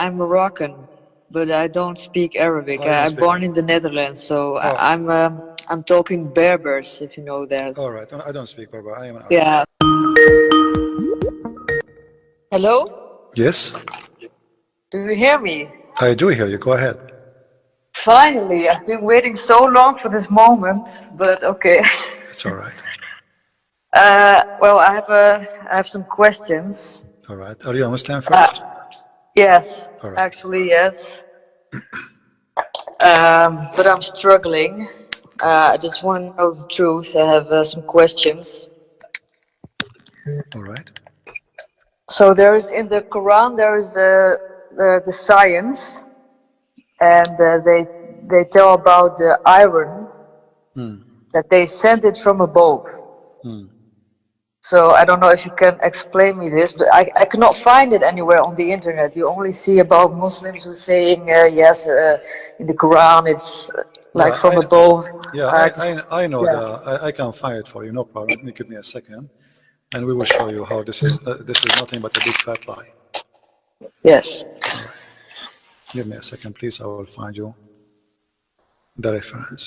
I'm Moroccan, but I don't speak Arabic. Oh, you don't I'm speak born Arabic. in the Netherlands, so Oh, I'm talking Berbers, if you know that. all right. I don't speak Berber. I am an Arab. Yeah. Hello? Yes, Do you hear me? I do hear you. Go ahead. Finally, I've been waiting so long for this moment, but okay. It's all right. Well, I have some questions. All right. Are you a Muslim Uh, first? yes, All right. actually, yes. But I'm struggling. Okay. I just want to know the truth. I have some questions. All right. So there is in the Quran there is the science, and they tell about the iron Hmm. that they sent it from above. Hmm. So I don't know if you can explain me this, but I cannot find it anywhere on the internet. You only see about Muslims who saying yes, in the Quran it's like Yeah, from above. yeah, It's, I know yeah. that. I can find it for you. No problem. Let me give me a second, and we will show you how this is nothing but a big fat lie. Yes. All right. Give me a second, please. I will find you the reference.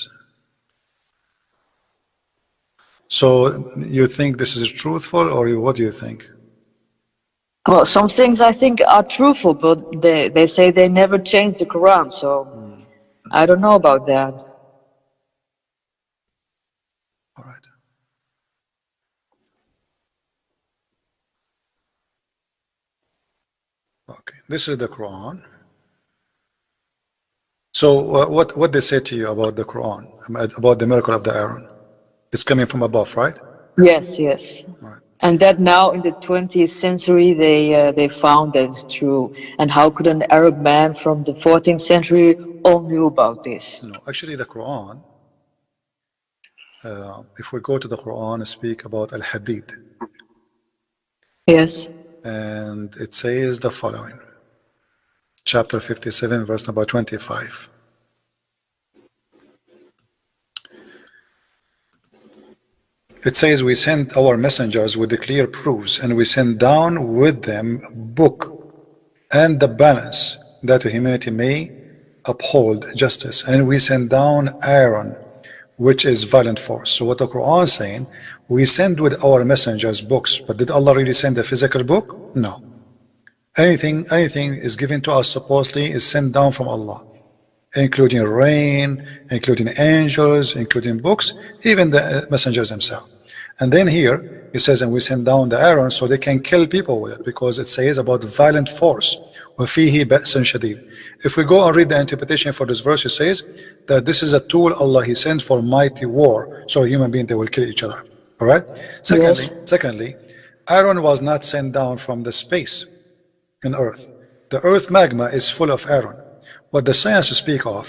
So you think this is truthful, or what do you think? Well, some things I think are truthful, but they say they never changed the Quran, so I don't know about that. All right. Okay. This is the Quran. So what they say to you about the Quran, about the miracle of the Aaron? It's coming from above, right? Yes, yes. All right. And that now in the 20th century they found that it's true. And how could an Arab man from the 14th century all knew about this? No, actually, the Quran. If we go to the Quran, speak about al Hadid, Yes. and it says the following: chapter 57, verse number 25. It says, "We sent our messengers with the clear proofs, and we sent down with them book and the balance, that humanity may uphold justice. And we send down Aaron, which is violent force." So what the Quran is saying, we send with our messengers books, but did Allah really send a physical book? No. Anything is given to us supposedly is sent down from Allah, including rain, including angels, including books, even the messengers themselves. And then here it says, and we send down the Aaron so they can kill people with it, because it says about violent force. وَفِيهِ بَأْسٌ شَدِيدٌ. If we go and read the interpretation for this verse, it says that this is a tool Allah He sends for mighty war, so human beings they will kill each other. All right. Yes. Secondly, Aaron was not sent down from the space in earth. The earth magma is full of iron. What the science speak of,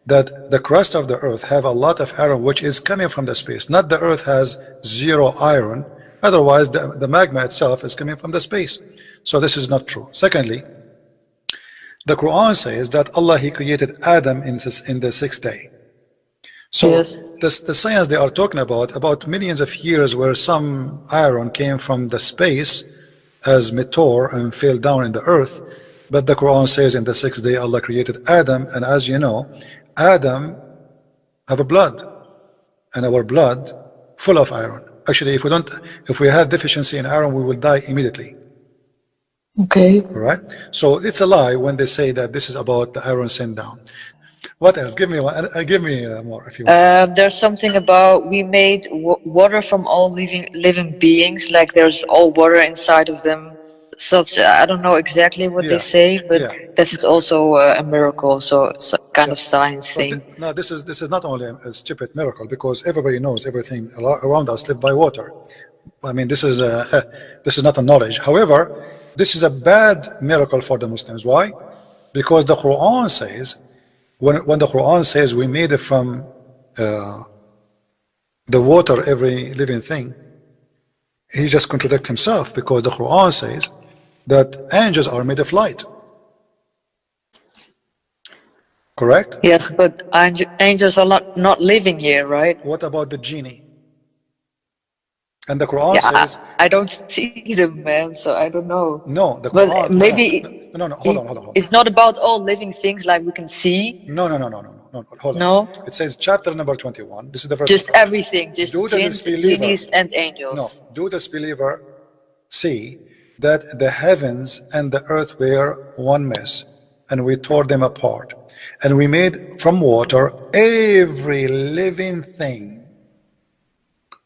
that the crust of the earth have a lot of iron which is coming from the space, not the earth has zero iron, otherwise the magma itself is coming from the space. So this is not true. Secondly, the Quran says that Allah He created Adam in the sixth day. So Yes. the science they are talking about millions of years where some iron came from the space as meteor and fell down in the earth. But the Quran says in the sixth day Allah created Adam, and as you know, Adam have a blood, and our blood full of iron. Actually, if we have deficiency in iron, we will die immediately. Okay. All right. So it's a lie when they say that this is about the iron sent down. What else? Give me one. Give me more if you want. There's something about we made water from all living beings, like there's all water inside of them. Such I don't know exactly what they Yeah. say, but Yeah. this is also a miracle, so some kind Yeah. of science But thing. no, this is not only a stupid miracle, because everybody knows everything around us live by water. I mean, this is a this is not a knowledge. However, this is a bad miracle for the Muslims. Why? Because the Quran says, when the Quran says we made it from the water every living thing, he just contradicts himself, because the Quran says that angels are made of light. Correct? Yes, but angels are not living here, right? What about the genie? And the Quran Yeah, says, I don't see them, man, so I don't know. no, the But Quran, no, maybe no, no, no, no, hold on, hold on, hold on. it's not about all living things like we can see. No, no, no, no, no, no, no, hold on. No, It says chapter number 21. This is the first just verse. everything, just Do the jinns, disbeliever, genies, and no, angels. do the disbeliever see that the heavens and the earth were one mess, and we tore them apart, and we made from water every living thing,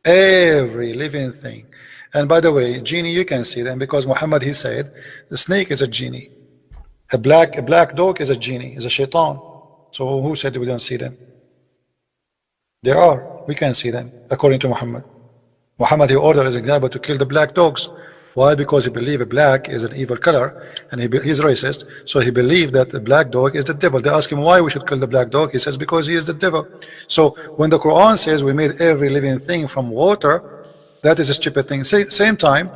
every living thing. And by the way, genie, you can see them because Muhammad, he said the snake is a genie, a black dog is a genie, is a shaitan. So who said we don't see them? There are, we can see them according to Muhammad. Muhammad, he ordered his example to kill the black dogs. Why? Because he believed black is an evil color, and he's racist, so he believed that the black dog is the devil. They ask him why we should kill the black dog. He says because he is the devil. So when the Quran says we made every living thing from water, that is a stupid thing. Same time,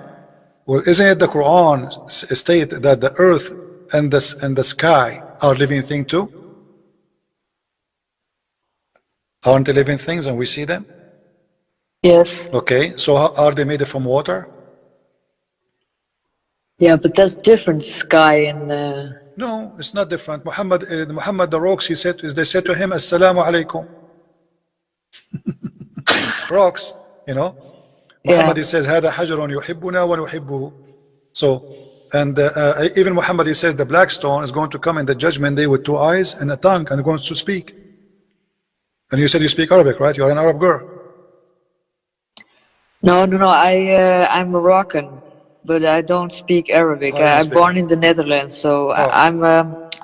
well, isn't it the Quran state that the earth and the sky are living thing too? Aren't they living things and we see them? Yes. Okay, so are they made from water? Yeah, but that's different, sky and. No, it's not different. Muhammad, the rocks, they said to him, Assalamu alaikum. Rocks, you know. Muhammad, Yeah. he says, هذا حجر يحبنا ونحبه. So, and even Muhammad, he says, the black stone is going to come in the judgment day with two eyes and a tongue and going to speak. And you said you speak Arabic, right? You are an Arab girl. No, no, no. I'm Moroccan, but I don't speak Arabic. Oh, you don't I'm speak born Arabic. in the Netherlands, so Oh,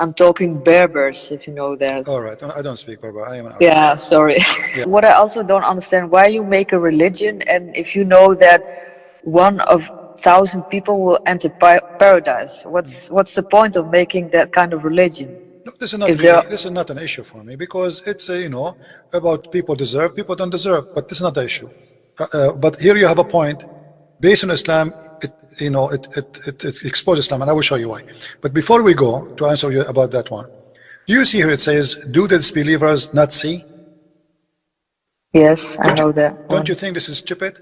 I'm talking Berbers, if you know that. all right. I don't speak Berber. I am an Arab. Yeah, sorry. Yeah. What I also don't understand, why you make a religion, and if you know that one of 1,000 people will enter paradise, what's the point of making that kind of religion? No, this is not If there, really, this is not an issue for me because it's, about people deserve, people don't deserve, but this is not the issue. But here you have a point. Based on Islam, it exposes Islam, and I will show you why. But before we go to answer you about that one, do you see here it says, do the disbelievers not see? yes, I Don't know you, that don't you one. think this is stupid?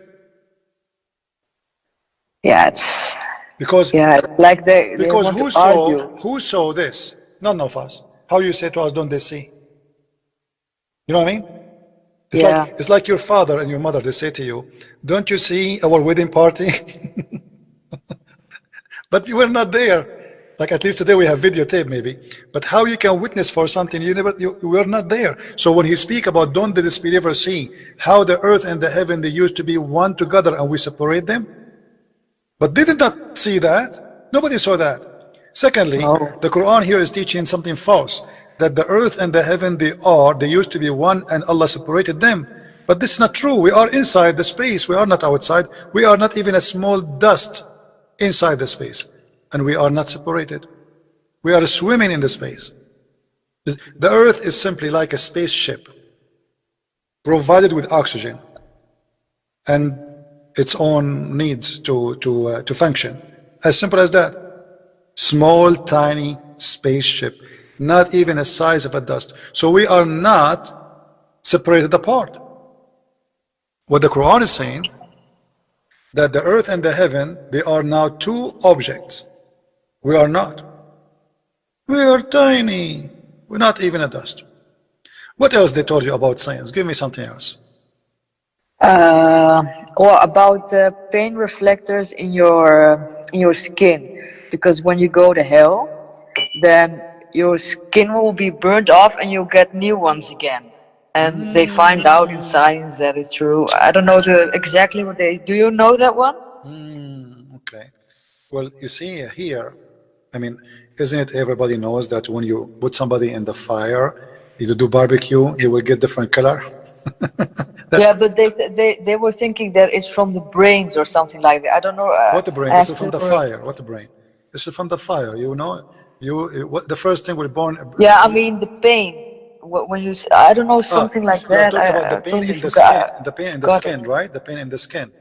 Yeah, it's Because yeah, it's like they because want to argue. who saw this? None of us. How you say to us, don't they see? You know what I mean? Yeah. It's like your father and your mother, they say to you, don't you see our wedding party? But you were not there. Like at least today we have videotape maybe. But how you can witness for something you were not there. So when he speak about don't the disbelievers see how the earth and the heaven they used to be one together and we separate them? But they did not see that. Nobody saw that. Secondly, No. the Quran here is teaching something false, that the earth and the heaven they used to be one and Allah separated them. But this is not true. We are inside the space. We are not outside. We are not even a small dust inside the space. And we are not separated. We are swimming in the space. The earth is simply like a spaceship provided with oxygen and its own needs to function. As simple as that. Small, tiny spaceship, not even the size of a dust. So we are not separated apart. What the Quran is saying, that the earth and the heaven, they are now two objects. We are not. We are tiny. We're not even a dust. What else they told you about science? Give me something else. Uh, or about the pain reflectors in your skin, because when you go to hell, then your skin will be burnt off and you'll get new ones again. And they find out in science that it's true. I don't know exactly what they. Do you know that one? Okay. Well, you see here, I mean, isn't it everybody knows that when you put somebody in the fire, you do barbecue, he will get different color? Yeah, but they were thinking that it's from the brains or something like that. I don't know. What the brain? I This have is from to. the fire. What the brain? This is from the fire. You know, what the first thing we're born. Yeah, I mean the pain. When you, I don't know, something like You are that. talking about the I pain totally in the skin. forgot. The pain in the Got it. skin, right? The pain in the skin.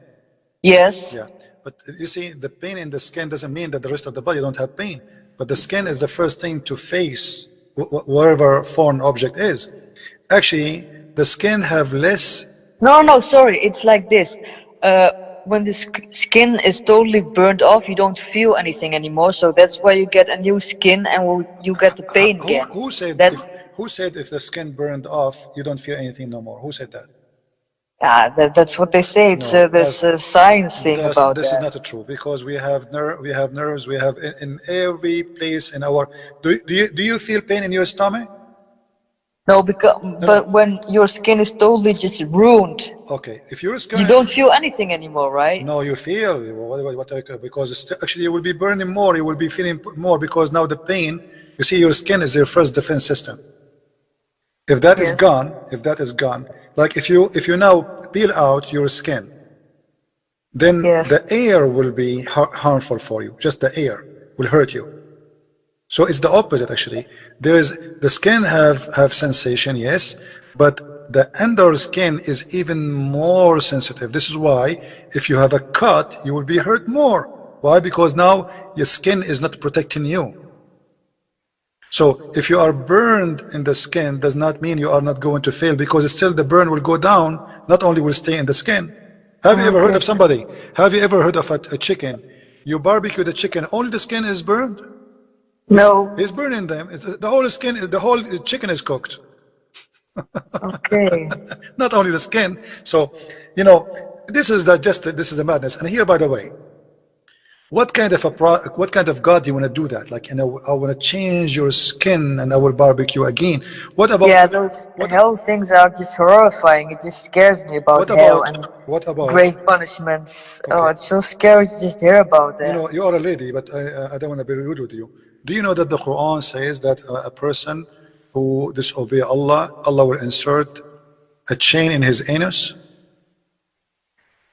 Yes. Yeah, but you see, the pain in the skin doesn't mean that the rest of the body don't have pain. But the skin is the first thing to face whatever foreign object is. Actually, the skin have less. No, no, sorry. It's like this. when the skin is totally burnt off, you don't feel anything anymore. So that's why you get a new skin and you get the pain again. Who said if That's the skin burned off, you don't feel anything no more? Who said that? that's what they say. It's No, this science thing about this is that. not true because we have nerves, we have in every place in our. Do you feel pain in your stomach? No, because No, but no. when your skin is totally just ruined, Okay, if your you skin, don't feel anything anymore, right? no, you feel because actually you will be burning more, you will be feeling more because now the pain. You see, your skin is your first defense system. Yes. If that is gone, like if you now peel out your skin, then Yes. the air will be harmful for you. Just the air will hurt you. So it's the opposite actually. There is the skin have sensation, yes, but the under skin is even more sensitive. This is why if you have a cut, you will be hurt more. Why? Because now your skin is not protecting you. So if you are burned in the skin, does not mean you are not going to fail because still the burn will go down, not only will stay in the skin. Have you ever heard Okay. of somebody? Have you ever heard of a chicken? You barbecue the chicken, only the skin is burned. He's No. burning them. The whole skin, the whole chicken is cooked, Okay. not only the skin. So, you know, this is a madness. And here, by the way, what kind of God do you want to do that? Like, I want to change your skin and I will barbecue again. What about Yeah, those what hell things are just horrifying. It just scares me about what hell about and what about great punishments. Oh, okay? it's so scary to just hear about You that. know, you are a lady, but I don't want to be rude with you. Do you know that the Quran says that a person who disobey Allah, Allah will insert a chain in his anus?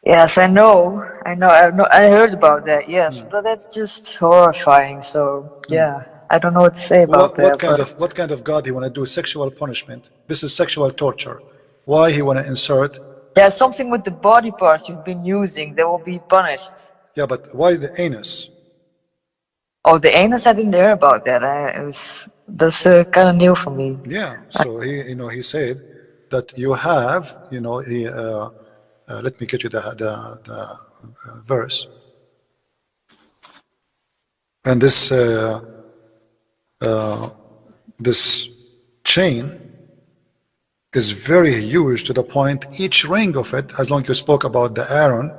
Yes, I know. I heard about that. Yes, but that's just horrifying. So yeah, I don't know what to say about that. But What kind of God he want to do? Sexual punishment. This is sexual torture. Why he want to insert? yeah, something with the body parts you've been using, they will be punished. Yeah, but why the anus? Oh, the anus, I didn't hear about that. That's kind of new for me. Yeah, so he said that you have, let me get you the verse. And this chain is very huge to the point each ring of it, as long as you spoke about the iron,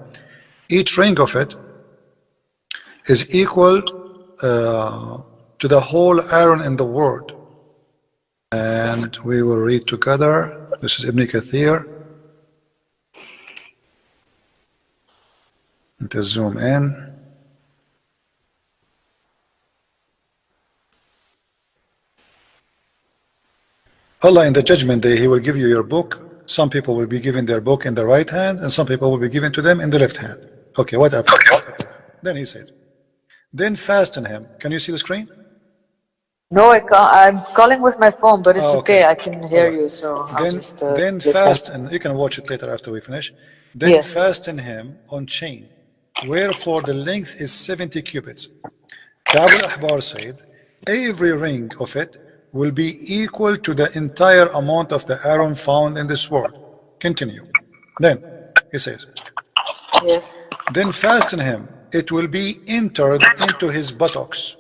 each ring of it is equal to the whole iron in the world. And we will read together. This is Ibn Kathir. Let us zoom in. Allah in the judgment day, He will give you your book. Some people will be given their book in the right hand, and some people will be given to them in the left hand. Okay, what after that? Then He said, then fasten him. Can you see the screen? No, I can't. I'm calling with my phone, but it's Oh, okay. okay. I can All hear right. you, so I'll Then just then listen. fasten. You can watch it later after we finish. Then Yes. fasten him on chain, wherefore the length is 70 cubits. Ka'b al-Ahbar said, every ring of it will be equal to the entire amount of the iron found in this world. Continue. Then he says, Yes. then fasten him. It will be entered into his buttocks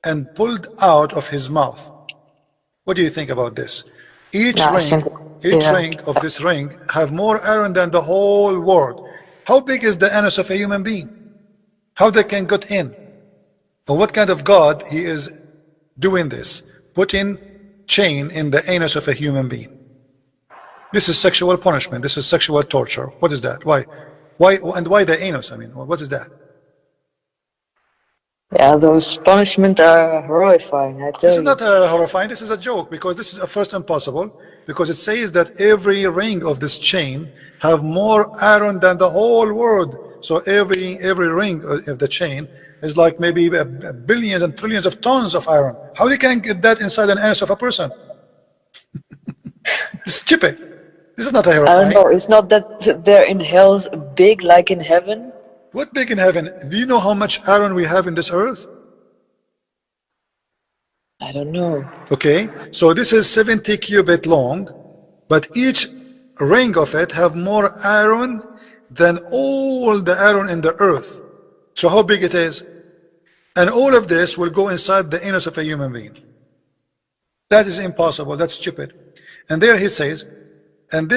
and pulled out of his mouth. What do you think about this? Each Yeah, I ring, think. each Yeah. ring of this ring have more iron than the whole world. How big is the anus of a human being? How they can get in? Or what kind of God he is doing this? Putting chain in the anus of a human being. This is sexual punishment. This is sexual torture. What is that? Why? Why the anus? I mean, what is that? Yeah, those punishments are horrifying. I This tell is you. not horrifying. This is a joke because this is a first impossible because it says that every ring of this chain have more iron than the whole world. So every ring of the chain is like maybe billions and trillions of tons of iron. How you can get that inside an anus of a person? It's stupid. This is not a I don't horrifying. know. It's not that they're in hell big like in heaven. What big in heaven? Do you know how much iron we have in this earth? I don't know. Okay, so this is 70 cubit long, but each ring of it have more iron than all the iron in the earth. So how big it is? And all of this will go inside the anus of a human being. That is impossible. That's stupid. And there he says, and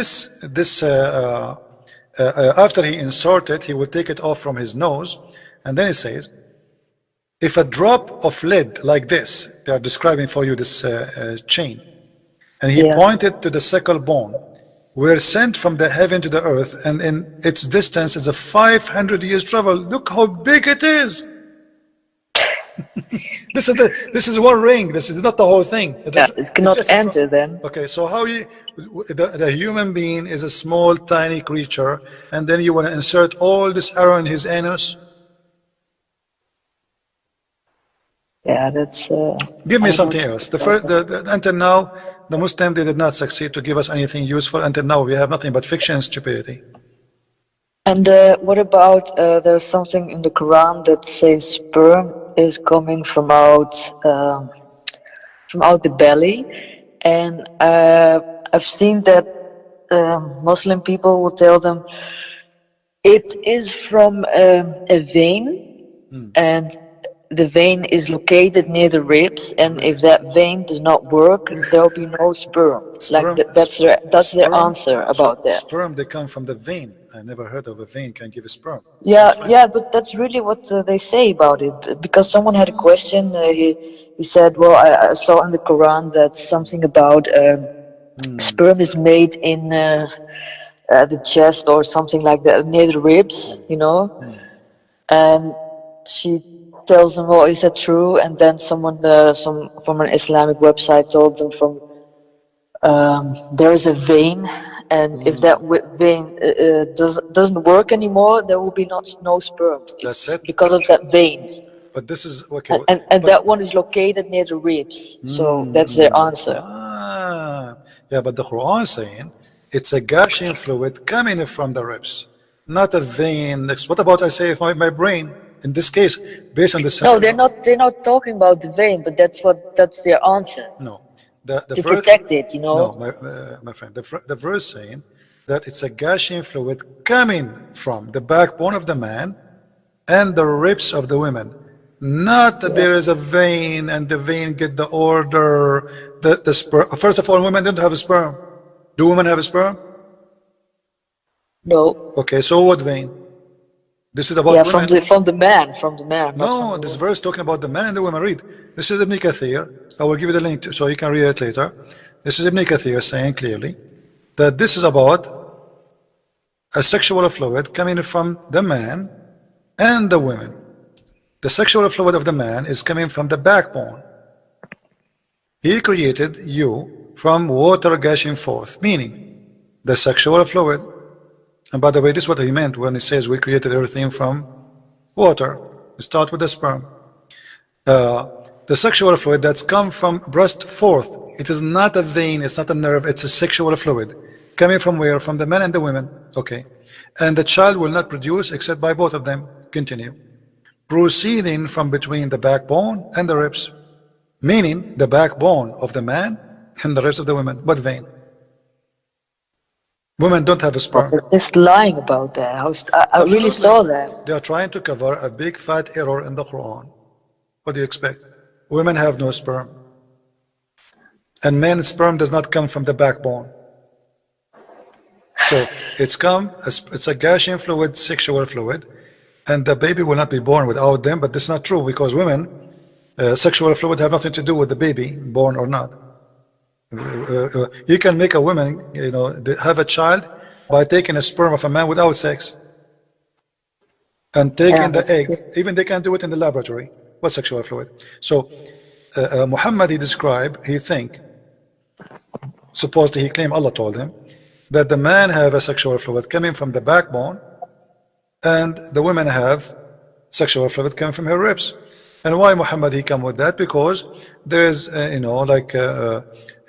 after he insert it, he will take it off from his nose, and then he says, if a drop of lead like this, they are describing for you this chain, and he Yeah. pointed to the sickle bone, were sent from the heaven to the earth, and in its distance is a 500 years travel. Look how big it is. This is one ring. This is not the whole thing. Yeah, it cannot just enter then. okay, so how the human being is a small, tiny creature, and then you want to insert all this arrow in his anus? Yeah, that's. Give me I something don't else. think about that. Until now, the Muslim, they did not succeed to give us anything useful. Until now, we have nothing but fiction and stupidity. And what about there's something in the Quran that says sperm is coming from out the belly, and I've seen that Muslim people will tell them it is from a vein, and the vein is located near the ribs, and if that vein does not work, there will be no sperm. Like that's their answer about that. Sperm, they come from the vein. I never heard of a vein can give a sperm. Yeah, yeah, but that's really what they say about it. Because someone had a question, he said, "Well, I saw in the Quran that something about sperm is made in the chest or something like that, near the ribs, you know." And she tells them, "Well, is that true?" And then someone, some from an Islamic website, told them from there is a vein, and if that vein doesn't work anymore, there will be no sperm. That's It's it. because of that vein, But this is okay. and that one is located near the ribs. So that's their answer. Yeah, but the Quran is saying it's a gushing fluid coming from the ribs, not a vein. What about I say if my brain? In this case, based on the No, they're not talking about the vein, but that's their answer. no, the To verse, protect it, you know. no, my friend, the verse saying that it's a gushing fluid coming from the backbone of the man and the ribs of the women. Not that there is a vein and the vein get the order. The sperm. First of all, women don't have a sperm. Do women have a sperm? No. Okay, so what vein? This is about Yeah, women. from the man, not No, from the this woman. verse talking about the man and the women. Read. This is Ibn Kathir. I will give you the link so you can read it later. This is Ibn Kathir saying clearly that this is about a sexual fluid coming from the man and the women. The sexual fluid of the man is coming from the backbone. He created you from water gushing forth, meaning the sexual fluid. And by the way, this is what he meant when he says we created everything from water. We start with the sperm. The sexual fluid that's come from breast forth. It is not a vein, it's not a nerve, it's a sexual fluid. Coming from where? From the men and the women. Okay. And the child will not produce except by both of them. Continue. Proceeding from between the backbone and the ribs. Meaning the backbone of the man and the ribs of the women. What vein? Women don't have a sperm. They're just lying about that. I really saw that. They are trying to cover a big fat error in the Quran. What do you expect? Women have no sperm. And men's sperm does not come from the backbone. So it's a gushing fluid, sexual fluid, and the baby will not be born without them, but this is not true because women, sexual fluid have nothing to do with the baby, born or not. You can make a woman, have a child by taking a sperm of a man without sex and taking the egg. Good. Even they can do it in the laboratory. What sexual fluid? So Muhammad, he described, he think, supposedly he claimed Allah told him that the man have a sexual fluid coming from the backbone and the women have sexual fluid coming from her ribs. And why Muhammad he come with that? Because there is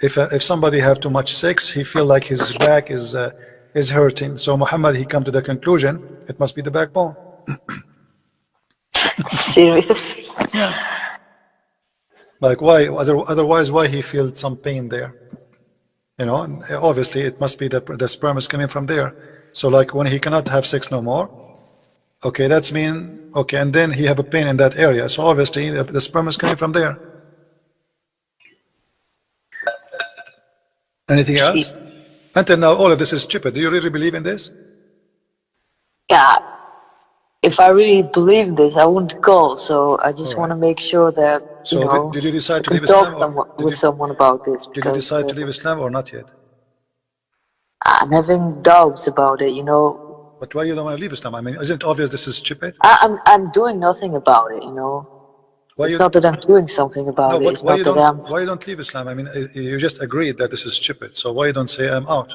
if somebody have too much sex, he feel like his back is hurting. So Muhammad he come to the conclusion it must be the backbone. Serious? Yeah. Like why? Otherwise, why he feel some pain there? Obviously it must be that the sperm is coming from there. So like when he cannot have sex no more, okay, that's mean, okay, and then he have a pain in that area. So obviously the sperm is coming from there. Anything See, else? Until now, all of this is stupid. Do you really believe in this? yeah, if I really believe this, I wouldn't call. So I All just want right. to make sure that, So did you I decide to can leave Islam, talk or with someone about this did you because decide to leave Islam or not yet? I'm having doubts about it. But why you don't want to leave Islam? I mean, isn't it obvious this is stupid? I'm doing nothing about it. Why It's you? not that I'm doing something No, about it. but It's not that I'm. why you don't leave Islam? I mean, you just agreed that this is stupid. So why you don't say I'm out?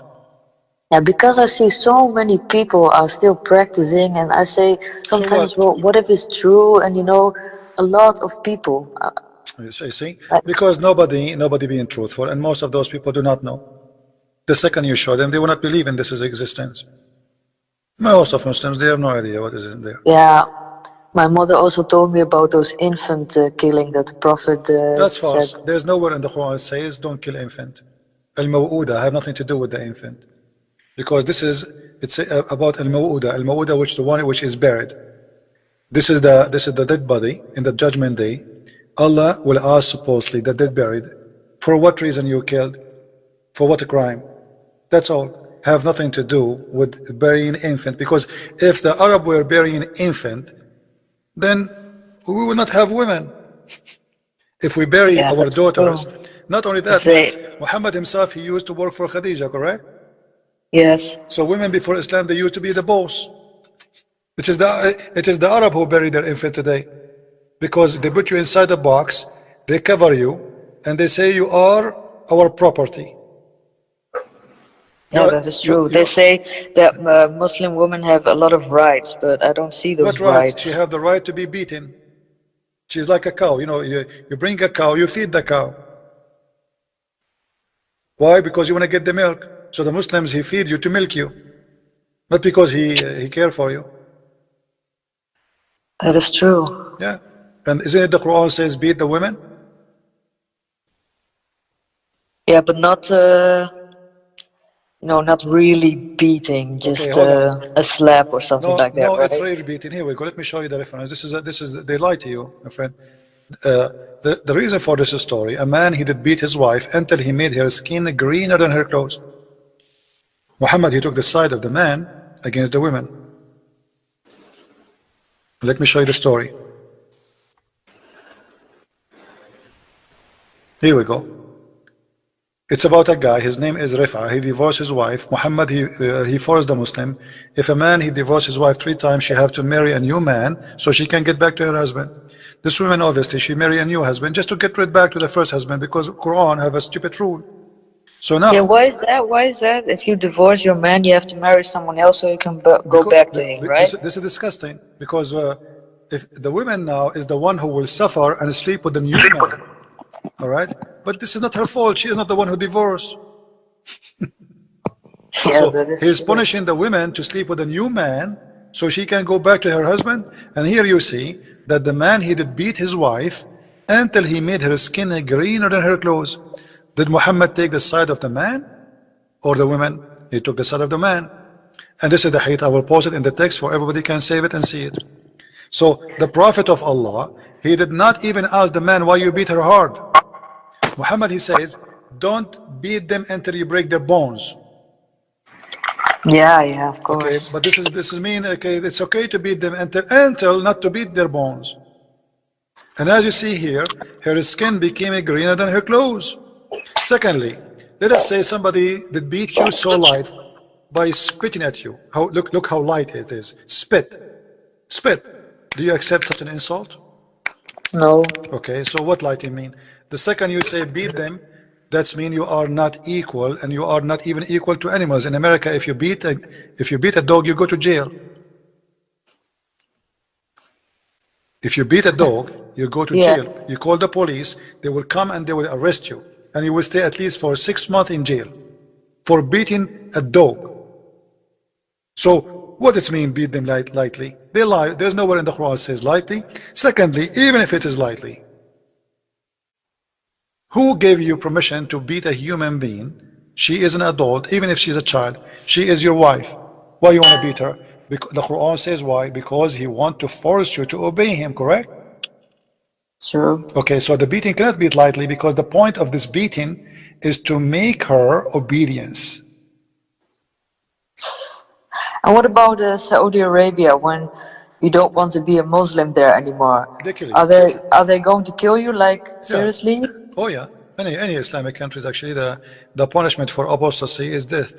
Yeah, because I see so many people are still practicing, and I say So sometimes, what? well, what if it's true? And a lot of people, You see, like, because nobody being truthful, and most of those people do not know. The second you show them, they will not believe in this as existence. Most of Muslims, they have no idea what is in there. yeah, my mother also told me about those infant killing that the Prophet That's said. false. There's nowhere in the Quran it says don't kill infant. Al-Maw'uda have nothing to do with the infant. Because it's about Al-Maw'uda. Al-Maw'uda, which the one which is buried. This is the dead body in the judgment day. Allah will ask supposedly the dead buried, for what reason you killed? For what crime? That's all. Have nothing to do with burying infant. Because if the Arab were burying infant, then we will not have women. If we bury Yeah, our that's true. daughters, not only If that, they, Muhammad himself, he used to work for Khadija, correct? yes, So women before Islam, they used to be the boss. It is the Arab who bury their infant today, because they put you inside a box, they cover you, and they say you are our property. You yeah, are, that is you, true. They you, say that Muslim women have a lot of rights, but I don't see what those rights? She rights. have the right to be beaten. She's like a cow. You bring a cow, you feed the cow. Why? Because you want to get the milk. So the Muslims, he feed you to milk you, not because he care for you. That is true. Yeah. And isn't it the Quran says beat the women? Yeah, but not not really beating, Okay, just hold on. a slap or something No, like that, no, it's right? really beating. Here we go. Let me show you the reference. This is they lie to you, my friend. The reason for this story: a man, he did beat his wife until he made her skin greener than her clothes. Muhammad, he took the side of the man against the women. Let me show you the story. Here we go. It's about a guy. His name is Rifa. He divorced his wife. Muhammad, he forced the Muslim. If a man, he divorced his wife 3 times, she have to marry a new man so she can get back to her husband. This woman, obviously, she marry a new husband just to get rid back to the first husband, because Quran have a stupid rule. So Yeah, now, why is that? Why is that? If you divorce your man, you have to marry someone else so you can go because back to him, right? this is disgusting. Because if the woman now is the one who will suffer and sleep with the new man, all right? But this is not her fault. She is not the one who divorced. Yeah, So that is he's true. punishing the woman to sleep with a new man so she can go back to her husband. And here you see that the man, he did beat his wife until he made her skin greener than her clothes. Did Muhammad take the side of the man or the woman? He took the side of the man. And this is the hadith. I will post it in the text for everybody can save it and see it. So the Prophet of Allah, he did not even ask the man, why you beat her hard. Muhammad, he says, don't beat them until you break their bones. Yeah, yeah, of Okay, course. but this is mean, okay, it's okay to beat them until not to beat their bones. And as you see here, her skin became greener than her clothes. Secondly, let us say somebody that beat you so light by spitting at you. Look how light it is. Spit. Do you accept such an insult? No. Okay, so what lighting mean? The second you say beat them, that's mean you are not equal, and you are not even equal to animals. In America, if you beat a dog, you go to jail. If you beat a dog, you go to Yeah. jail. You call the police, they will come and they will arrest you, and you will stay at least for 6 months in jail for beating a dog. So what does it mean beat them lightly? They lie. There's nowhere in the Quran it says lightly. Secondly, even if it is lightly, who gave you permission to beat a human being? She is an adult, even if she's a child. She is your wife. Why you want to beat her? Because the Quran says why? Because he want to force you to obey him, correct? True. Okay, so the beating cannot be it lightly because the point of this beating is to make her obedience. And what about Saudi Arabia when you don't want to be a Muslim there anymore? They kill you. Are they going to kill you? Like Yeah. seriously? Oh yeah. Any Islamic countries actually the punishment for apostasy is death.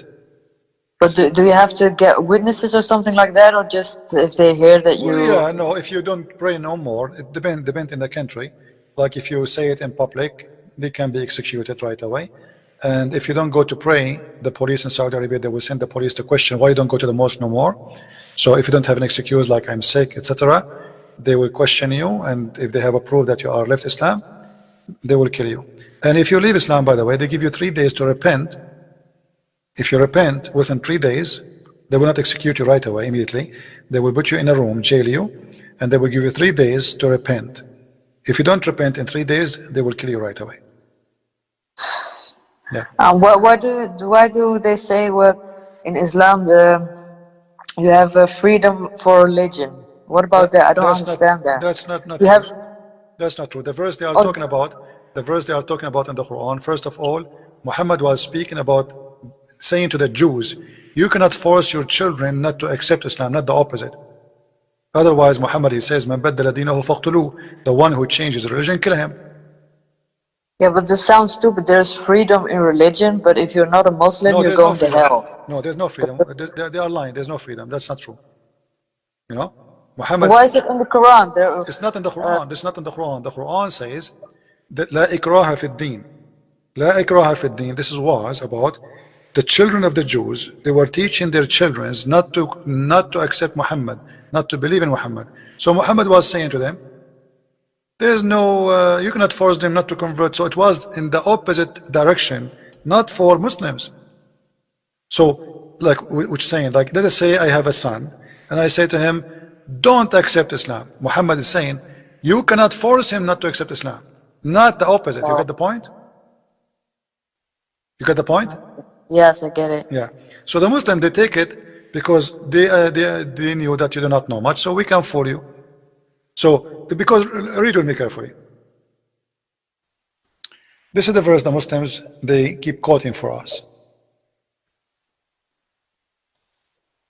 But do you have to get witnesses or something like that, or just if they hear that Well, you? yeah, no, if you don't pray no more, it depend in the country. Like if you say it in public, they can be executed right away. And if you don't go to pray, the police in Saudi Arabia, they will send the police to question why you don't go to the mosque no more. So if you don't have an excuse like I'm sick, etc., they will question you, and if they have a proof that you are left Islam, they will kill you. And if you leave Islam, by the way, they give you 3 days to repent. If you repent within 3 days, they will not execute you right away, immediately. They will put you in a room, jail you, and they will give you 3 days to repent. If you don't repent in 3 days, they will kill you right away. Yeah. Why do they say, well, in Islam you have freedom for religion? What about that? I don't That's not understand that. not You true. have. That's not true. The verse they are Oh, talking about, the verse they are talking about in the Quran, first of all, Muhammad was speaking about saying to the Jews, you cannot force your children not to accept Islam, not the opposite. Otherwise, Muhammad, he says, Man baddala dinahu faqtuluh, the one who changes religion, kill him. yeah, but this sounds stupid. There's freedom in religion, but if you're not a Muslim, No, you're there's no going to freedom. hell. No, there's no freedom. They are lying. There's no freedom. That's not true. You know, But Muhammad, why is it in the Quran? There, it's not in the Quran. It's not in the Quran. The Quran says that la ikraha fi din. La ikraha fi din. This was about the children of the Jews. They were teaching their children not to accept Muhammad, not to believe in Muhammad. So Muhammad was saying to them, there's no, you cannot force them not to convert. So it was in the opposite direction, not for Muslims. So, like, which saying, like, let us say I have a son, and I say to him, don't accept Islam. Muhammad is saying, you cannot force him not to accept Islam. Not the opposite. You oh, get the point? You get the point? yes, I get it. Yeah. So the Muslim, they take it because they knew that you do not know much, so we can fool you. So, because, read with me carefully. This is the verse the Muslims, they keep quoting for us.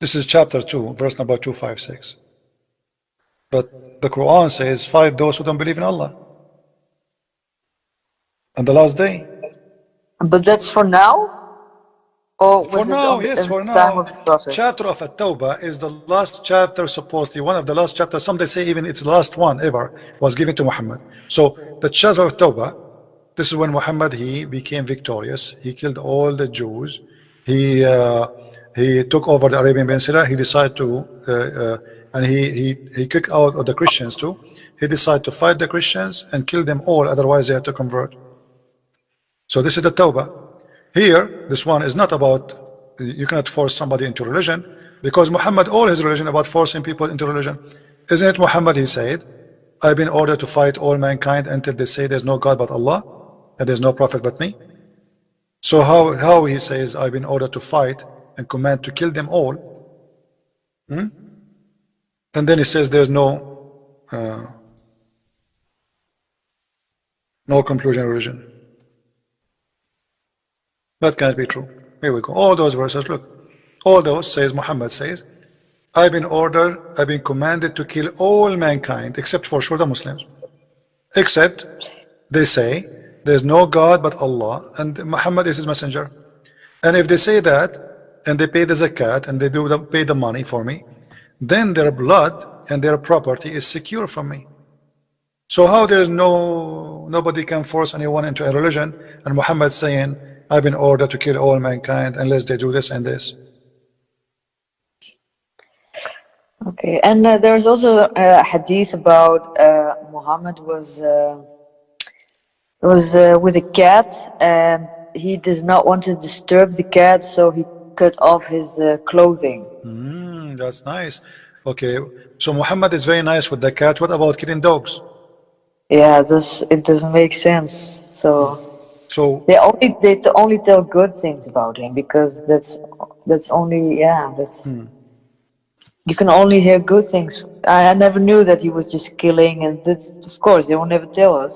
This is chapter 2, verse number 256. But the Quran says, fight those who don't believe in Allah. And the last day. But that's for now? Or For was it now, on yes, in for the time now. of the Prophet? Chapter of At-Tawbah is the last chapter, supposedly, one of the last chapters. Some they say even it's the last one ever was given to Muhammad. So the chapter of Tawbah, this is when Muhammad, he became victorious. He killed all the Jews. He took over the Arabian Peninsula. He decided to, and he kicked out the Christians too. He decided to fight the Christians and kill them all, otherwise they had to convert. So this is the Tawbah. Here, this one is not about, you cannot force somebody into religion, because Muhammad, all his religion about forcing people into religion. Isn't it Muhammad, he said, I've been ordered to fight all mankind until they say there's no God but Allah, and there's no prophet but me. So how he says, I've been ordered to fight and command to kill them all, and then he says there's no conclusion religion. That can't be true. Here we go. All those verses, look. All those says, Muhammad says, I've been commanded to kill all mankind, except for sure the Muslims. Except, they say, there's no God but Allah, and Muhammad is his messenger. And if they say that, and they pay the zakat, and they pay the money for me, then their blood and their property is secure from me. So how there's nobody can force anyone into a religion, and Muhammad saying, I've been ordered to kill all mankind unless they do this and this. Okay, and there's also a hadith about Muhammad was with a cat, and he does not want to disturb the cat, so he cut off his clothing. That's nice. Okay, so Muhammad is very nice with the cat. What about killing dogs? Yeah, it doesn't make sense. So They only tell good things about him, because that's only, yeah, that's You can only hear good things. I never knew that he was just killing, and that's, of course, they will never tell us.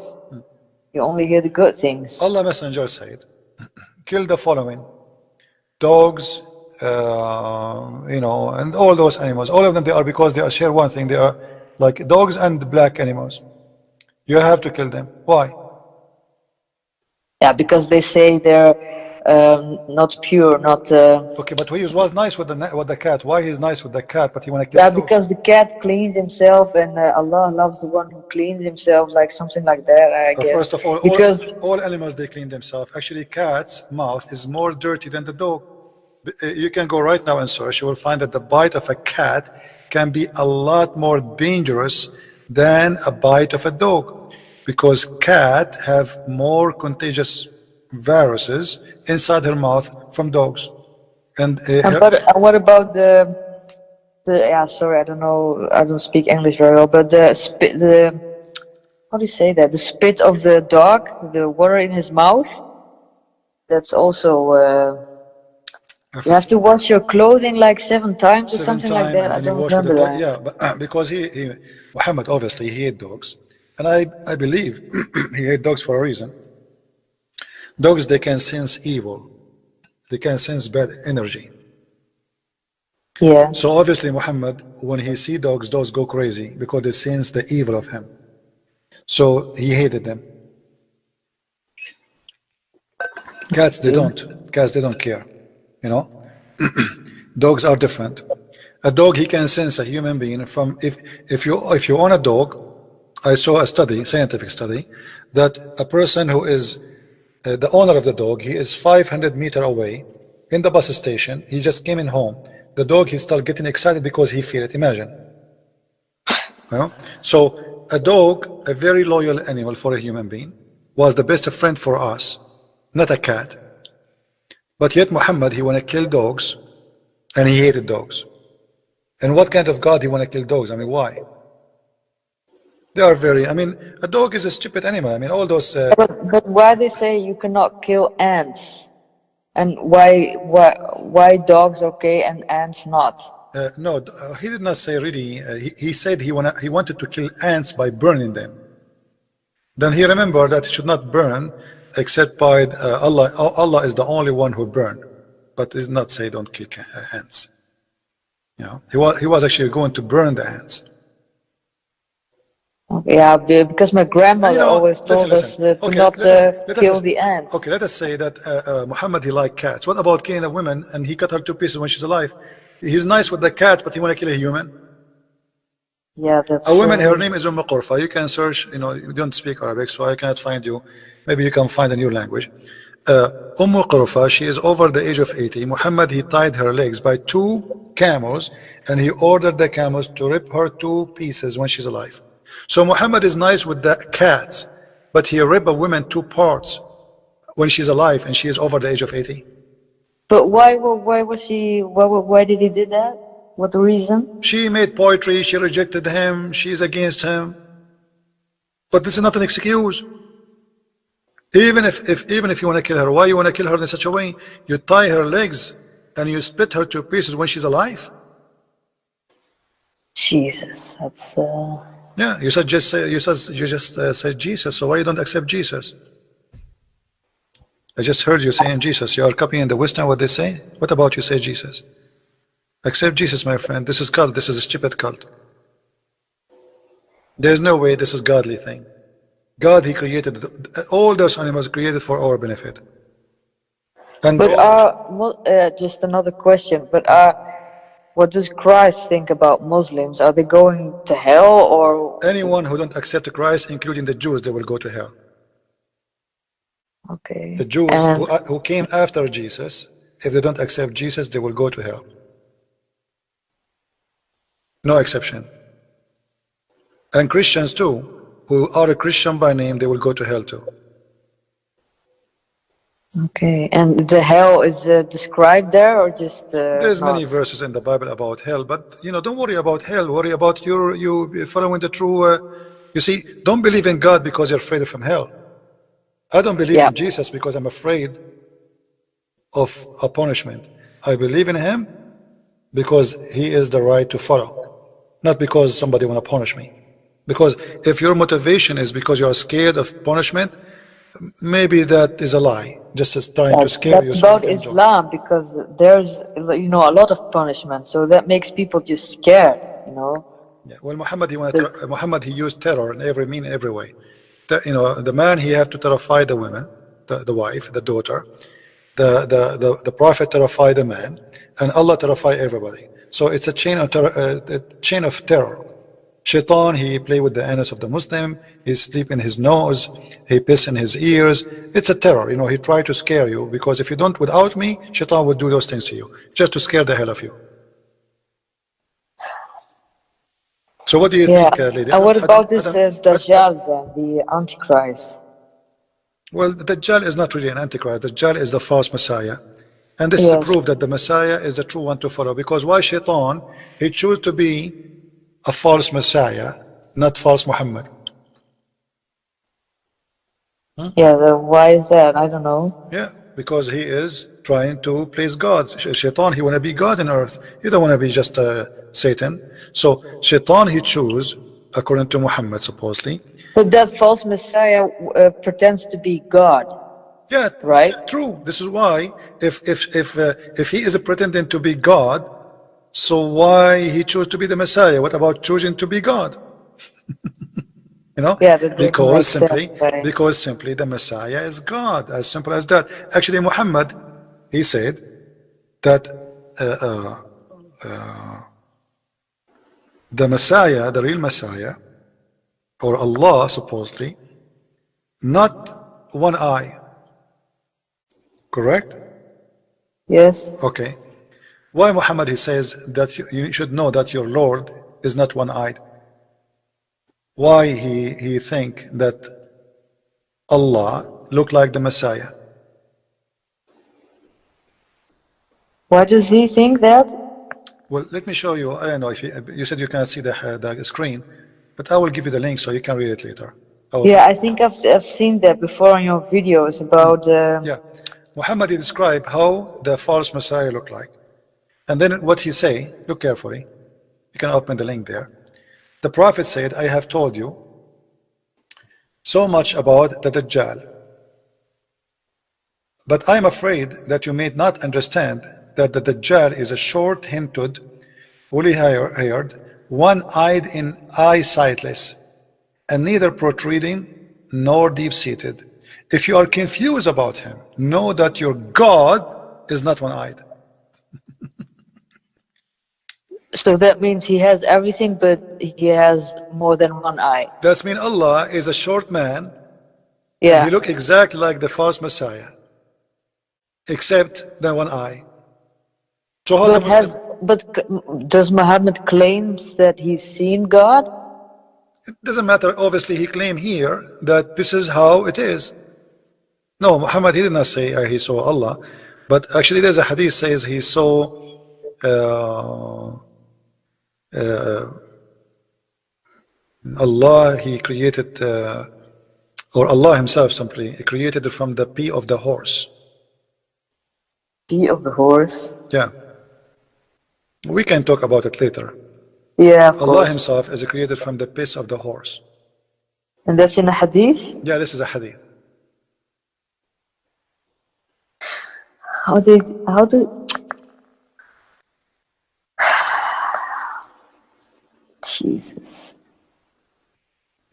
You only hear the good things. Allah Messenger said, kill the following: dogs, and all those animals. All of them, they are, because they are share one thing. They are like dogs and black animals. You have to kill them. Why? Yeah, because they say they're not pure, not. Okay, but he was nice with the cat. Why he's nice with the cat, but he want to kill Yeah, the dog? because the cat cleans himself, and Allah loves the one who cleans himself, like something like that, I guess. First of all, Because all animals, they clean themselves. Actually, cat's mouth is more dirty than the dog. You can go right now and search. You will find that the bite of a cat can be a lot more dangerous than a bite of a dog, because cat have more contagious viruses inside her mouth from dogs. And but what about the yeah? Sorry, I don't know. I don't speak English very well. But the spit, the how do you say that? The spit of the dog, the water in his mouth. That's also. You have to wash your clothing like 7 times or seven something like time, that. and I then you don't wash with the remember dog. that. Yeah, but because Muhammad, obviously he hate dogs, and I believe he hate dogs for a reason. Dogs, they can sense evil, they can sense bad energy. Yeah. So obviously Muhammad, when he see dogs, dogs go crazy because they sense the evil of him. So he hated them. Cats, they Okay. don't. Cats, they don't care. You know, dogs are different. A dog, he can sense a human being from, if you own a dog. I saw a study, scientific study, that a person who is the owner of the dog, he is 500 meters away in the bus station. He just came in home. The dog, he started getting excited because he feel it. Imagine. You know? So a dog, a very loyal animal for a human being, was the best friend for us, not a cat. But yet Muhammad, he want to kill dogs, and he hated dogs. And what kind of God he want to kill dogs? I mean, why? They are very, I mean, a dog is a stupid animal. I mean, all those But why they say you cannot kill ants, and why dogs okay and ants not? no, he did not say really. He said he wanted to kill ants by burning them. Then he remembered that he should not burn except by Allah. Allah is the only one who burn, but he did not say don't kill ants. You know, he was actually going to burn the ants. Okay, yeah, because my And you grandmother know, always listen, told listen. us to Okay, not let us kill the ants. okay, let us say that Muhammad, he liked cats. What about killing a woman and he cut her to pieces when she's alive? He's nice with the cat, but he want to kill a human. Yeah, A that's woman, her name is Qurfa. You can search. You know, you don't speak Arabic, so I cannot find you. Maybe you can find a new language. Qurfa, she is over the age of 80. Muhammad, he tied her legs by 2 camels, and he ordered the camels to rip her to pieces when she's alive. So Muhammad is nice with the cats, but he rip a woman 2 parts when she's alive and she is over the age of 80. But why was she why did he do that? What the reason? She made poetry, she rejected him, she is against him. But this is not an excuse. Even if you want to kill her, why you want to kill her in such a way? You tie her legs and you split her to pieces when she's alive. Jesus, that's Yeah, you just said Jesus. So why you don't accept Jesus? I just heard you saying Jesus. You are copying the Western what they say. What about you say Jesus? Accept Jesus, my friend. This is cult. This is a stupid cult. There's no way this is godly thing. God, he created all those animals created for our benefit. And but just another question, but what does Christ think about Muslims? Are they going to hell or anyone who don't accept Christ, including the Jews, they will go to hell. okay? The Jews And who came after Jesus, if they don't accept Jesus, they will go to hell. No exception. And Christians too, who are a Christian by name, they will go to hell too. okay, and the hell is described there or just There's many not? verses in the Bible about hell, but you know, don't worry about hell. Worry about you following the true. You see, don't believe in God because you're afraid of hell. I don't believe Yeah. in Jesus because I'm afraid of a punishment. I believe in him because he is the right to follow, not because somebody want to punish me. Because if your motivation is because you are scared of punishment, maybe that is a lie, just as trying to scare you That's so you about can join. Islam because there's, a lot of punishment, so that makes people just scared, Yeah. Well, Muhammad, This- Muhammad, he used terror in every mean, every way. The man, he have to terrify the women, the wife, the daughter. The Prophet terrify the man, and Allah terrify everybody. So it's a chain of terror. Shaitan, he play with the anus of the Muslim. He sleep in his nose. He piss in his ears. It's a terror. He try to scare you because if you don't, without me, Shaitan would do those things to you just to scare the hell of you. So what do you yeah. think, lady? And what about I this don't, Dajjal then, the Antichrist? well, the Dajjal is not really an antichrist. The Dajjal is the false Messiah. And this is a Yes. proof that the Messiah is the true one to follow. Because why Shaitan? He chose to be a false Messiah, not false Muhammad. Yeah, why is that? I don't know. Yeah, because he is trying to please God. Shaitan, he want to be God on earth. He don't want to be just Satan. So Shaitan, he choose, according to Muhammad, supposedly. But that false Messiah pretends to be God, Yeah, right? true. This is why if he is pretending to be God, so why he chose to be the Messiah? What about choosing to be God? Yeah, that doesn't make sense, right? Because simply the Messiah is God, as simple as that. Actually, Muhammad, he said that uh, uh, the Messiah, the real Messiah, or Allah supposedly, not one eye, correct? Yes. Okay. Why Muhammad, he says that you should know that your Lord is not one-eyed? Why he think that Allah look like the Messiah? Why does he think that? Well, let me show you. I don't know if you said you cannot see the screen, but I will give you the link so you can read it later. Yeah, I think I've seen that before on your videos about. Yeah, Muhammad, he described how the false Messiah looked like, and then what he say. Look carefully. You can open the link there. The Prophet said, "I have told you so much about the Dajjal, but I am afraid that you may not understand that the Dajjal is a short-hinted, woolly-haired, one-eyed and eye-sightless, and neither protruding nor deep-seated. If you are confused about him, know that your God is not one-eyed." So that means he has everything, but he has more than one eye. That means Allah is a short man, and Yeah. he look exactly like the false Messiah, except the one eye. So how the But Muslim? does Muhammad claims that he's seen God? It doesn't matter. Obviously, he claimed here that this is how it is. No, Muhammad, he did not say he saw Allah, but actually there's a hadith says he saw uh, Allah. He created, or Allah himself simply created from the pee of the horse. Pee of the horse. Yeah, we can talk about it later. Yeah, of Allah course. himself is created from the piss of the horse. And that's in a hadith? Yeah, this is a hadith. How did Jesus.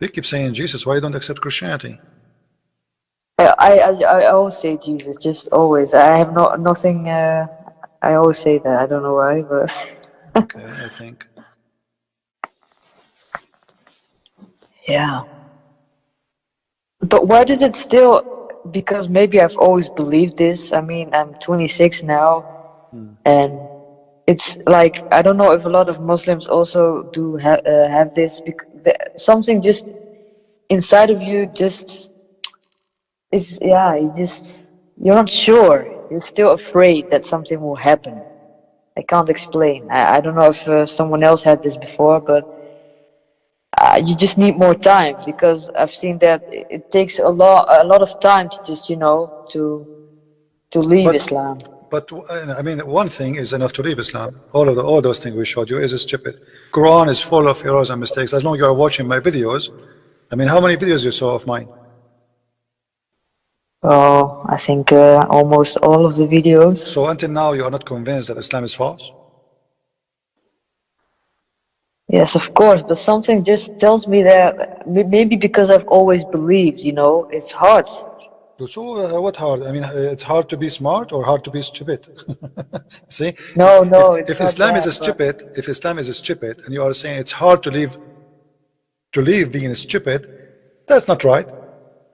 They keep saying Jesus. Why you don't accept Christianity? I always say Jesus, just always. I have nothing. I always say that. I don't know why, but Okay, I think. yeah. But why does it still? Because maybe I've always believed this. I mean, I'm 26 now, and it's like I don't know if a lot of Muslims also do have this. Because something just inside of you just is. Yeah, you're not sure. You're still afraid that something will happen. I can't explain. I don't know if someone else had this before, but you just need more time because I've seen that it takes a lot of time to just to leave But Islam. But I mean, one thing is enough to leave Islam. All those things we showed you is stupid. Quran is full of errors and mistakes. As long as you are watching my videos, I mean, how many videos you saw of mine? Oh, I think almost all of the videos. So until now, you are not convinced that Islam is false? Yes, of course, but something just tells me that maybe because I've always believed, it's hard. So what hard? I mean, it's hard to be smart or hard to be stupid? See, No, no, it's if not Islam is that, but stupid, if Islam is stupid, and you are saying it's hard to leave being stupid, that's not right.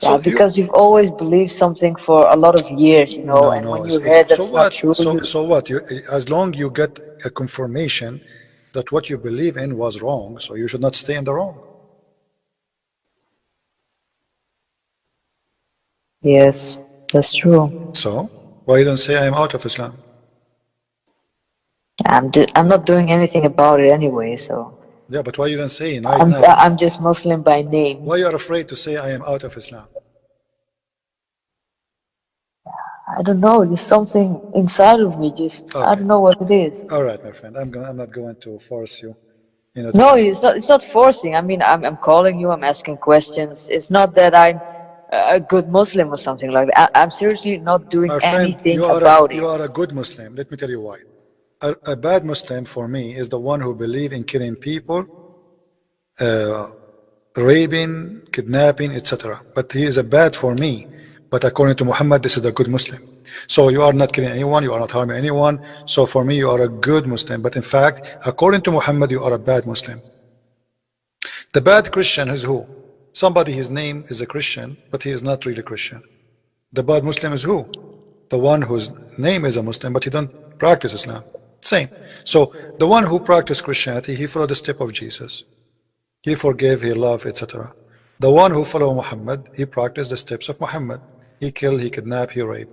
yeah, So you because you've always believed something for a lot of years, no and when no. you hear So that's not what? true, So what? You as long you get a confirmation that what you believe in was wrong, so you should not stay in the wrong. yes, that's true. So why you don't say I am out of Islam? I'm not doing anything about it anyway, so Yeah, but why you don't say right now? I'm just Muslim by name. Why you are afraid to say I am out of Islam? I don't know, there's something inside of me, just I Okay. don't know what it is. All right, my friend. I'm not going to force you, to No, continue. it's not forcing. I mean, I'm calling you, I'm asking questions. It's not that I'm a good Muslim or something like that. I'm seriously not doing My friend, anything about you it. are a good Muslim. Let me tell you why. A bad Muslim for me is the one who believe in killing people, uh, raping, kidnapping, etc. But he is a bad for me. But according to Muhammad, this is a good Muslim. So you are not killing anyone, you are not harming anyone. So for me, you are a good Muslim. But in fact, according to Muhammad, you are a bad Muslim. The bad Christian is who? Somebody, his name is a Christian, but he is not really Christian. The bad Muslim is who? The one whose name is a Muslim, but he don't practice Islam. Same. So the one who practiced Christianity, he followed the step of Jesus. He forgave, he loved, etc. The one who followed Muhammad, he practiced the steps of Muhammad. He killed, he kidnapped, he raped.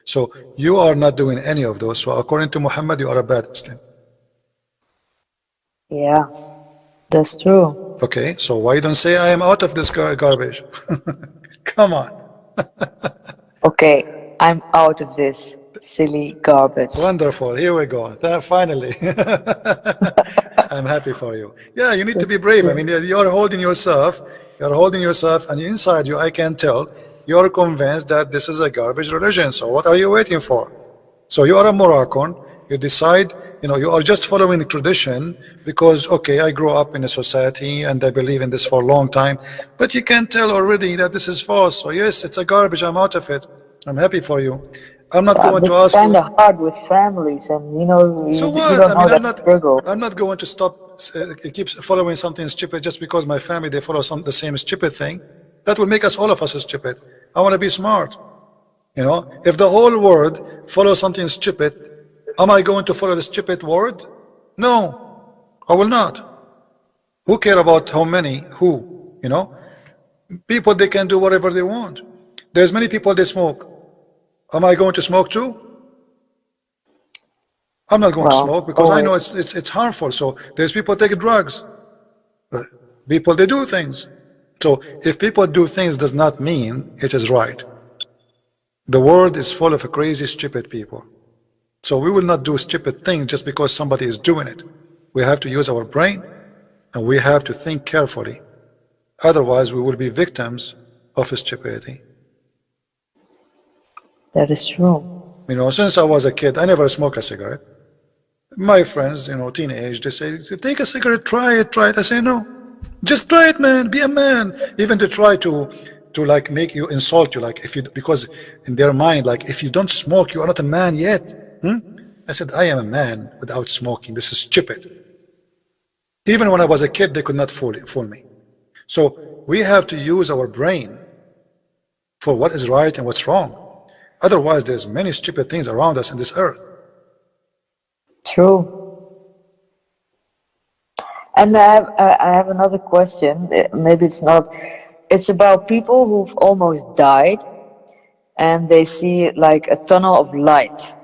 So you are not doing any of those. So according to Muhammad, you are a bad Muslim. Yeah, that's true. Okay, so why don't say I am out of this garbage? Come on. Okay, I'm out of this silly garbage. Wonderful. Here we go. Finally. I'm happy for you. Yeah, you need to be brave. I mean, you're holding yourself. You're holding yourself, and inside you, I can tell, you're convinced that this is a garbage religion. So what are you waiting for? So you are a Moroccan. You decide, you are just following the tradition because, okay, I grew up in a society and I believe in this for a long time. But you can tell already that this is false. So yes, it's a garbage. I'm out of it. I'm happy for you. I'm not Yeah, going but to it's ask kind you. of hard with families, and So you what? don't I know mean, that struggle. I'm not going to stop. Keep following something stupid just because my family they follow the same stupid thing. That will make us all of us stupid. I want to be smart. If the whole world follows something stupid, am I going to follow the stupid word? No, I will not. Who care about how many? Who? People they can do whatever they want. There's many people they smoke. Am I going to smoke too? I'm not going to Well, smoke because I know always. it's harmful. So there's people take drugs. People they do things. So if people do things does not mean it is right. The world is full of crazy, stupid people. So we will not do stupid things just because somebody is doing it. We have to use our brain and we have to think carefully. Otherwise, we will be victims of stupidity. That is true. Since I was a kid, I never smoked a cigarette. My friends, teenage, they say, take a cigarette, try it. I say, no, just try it, man, be a man. Even to try to like make you insult you, like because in their mind, like if you don't smoke, you are not a man yet. I said, I am a man without smoking. This is stupid. Even when I was a kid, they could not fool me. So we have to use our brain for what is right and what's wrong. Otherwise, there's many stupid things around us in this earth. True. And I have another question. Maybe it's not. It's about people who've almost died, and they see like a tunnel of light.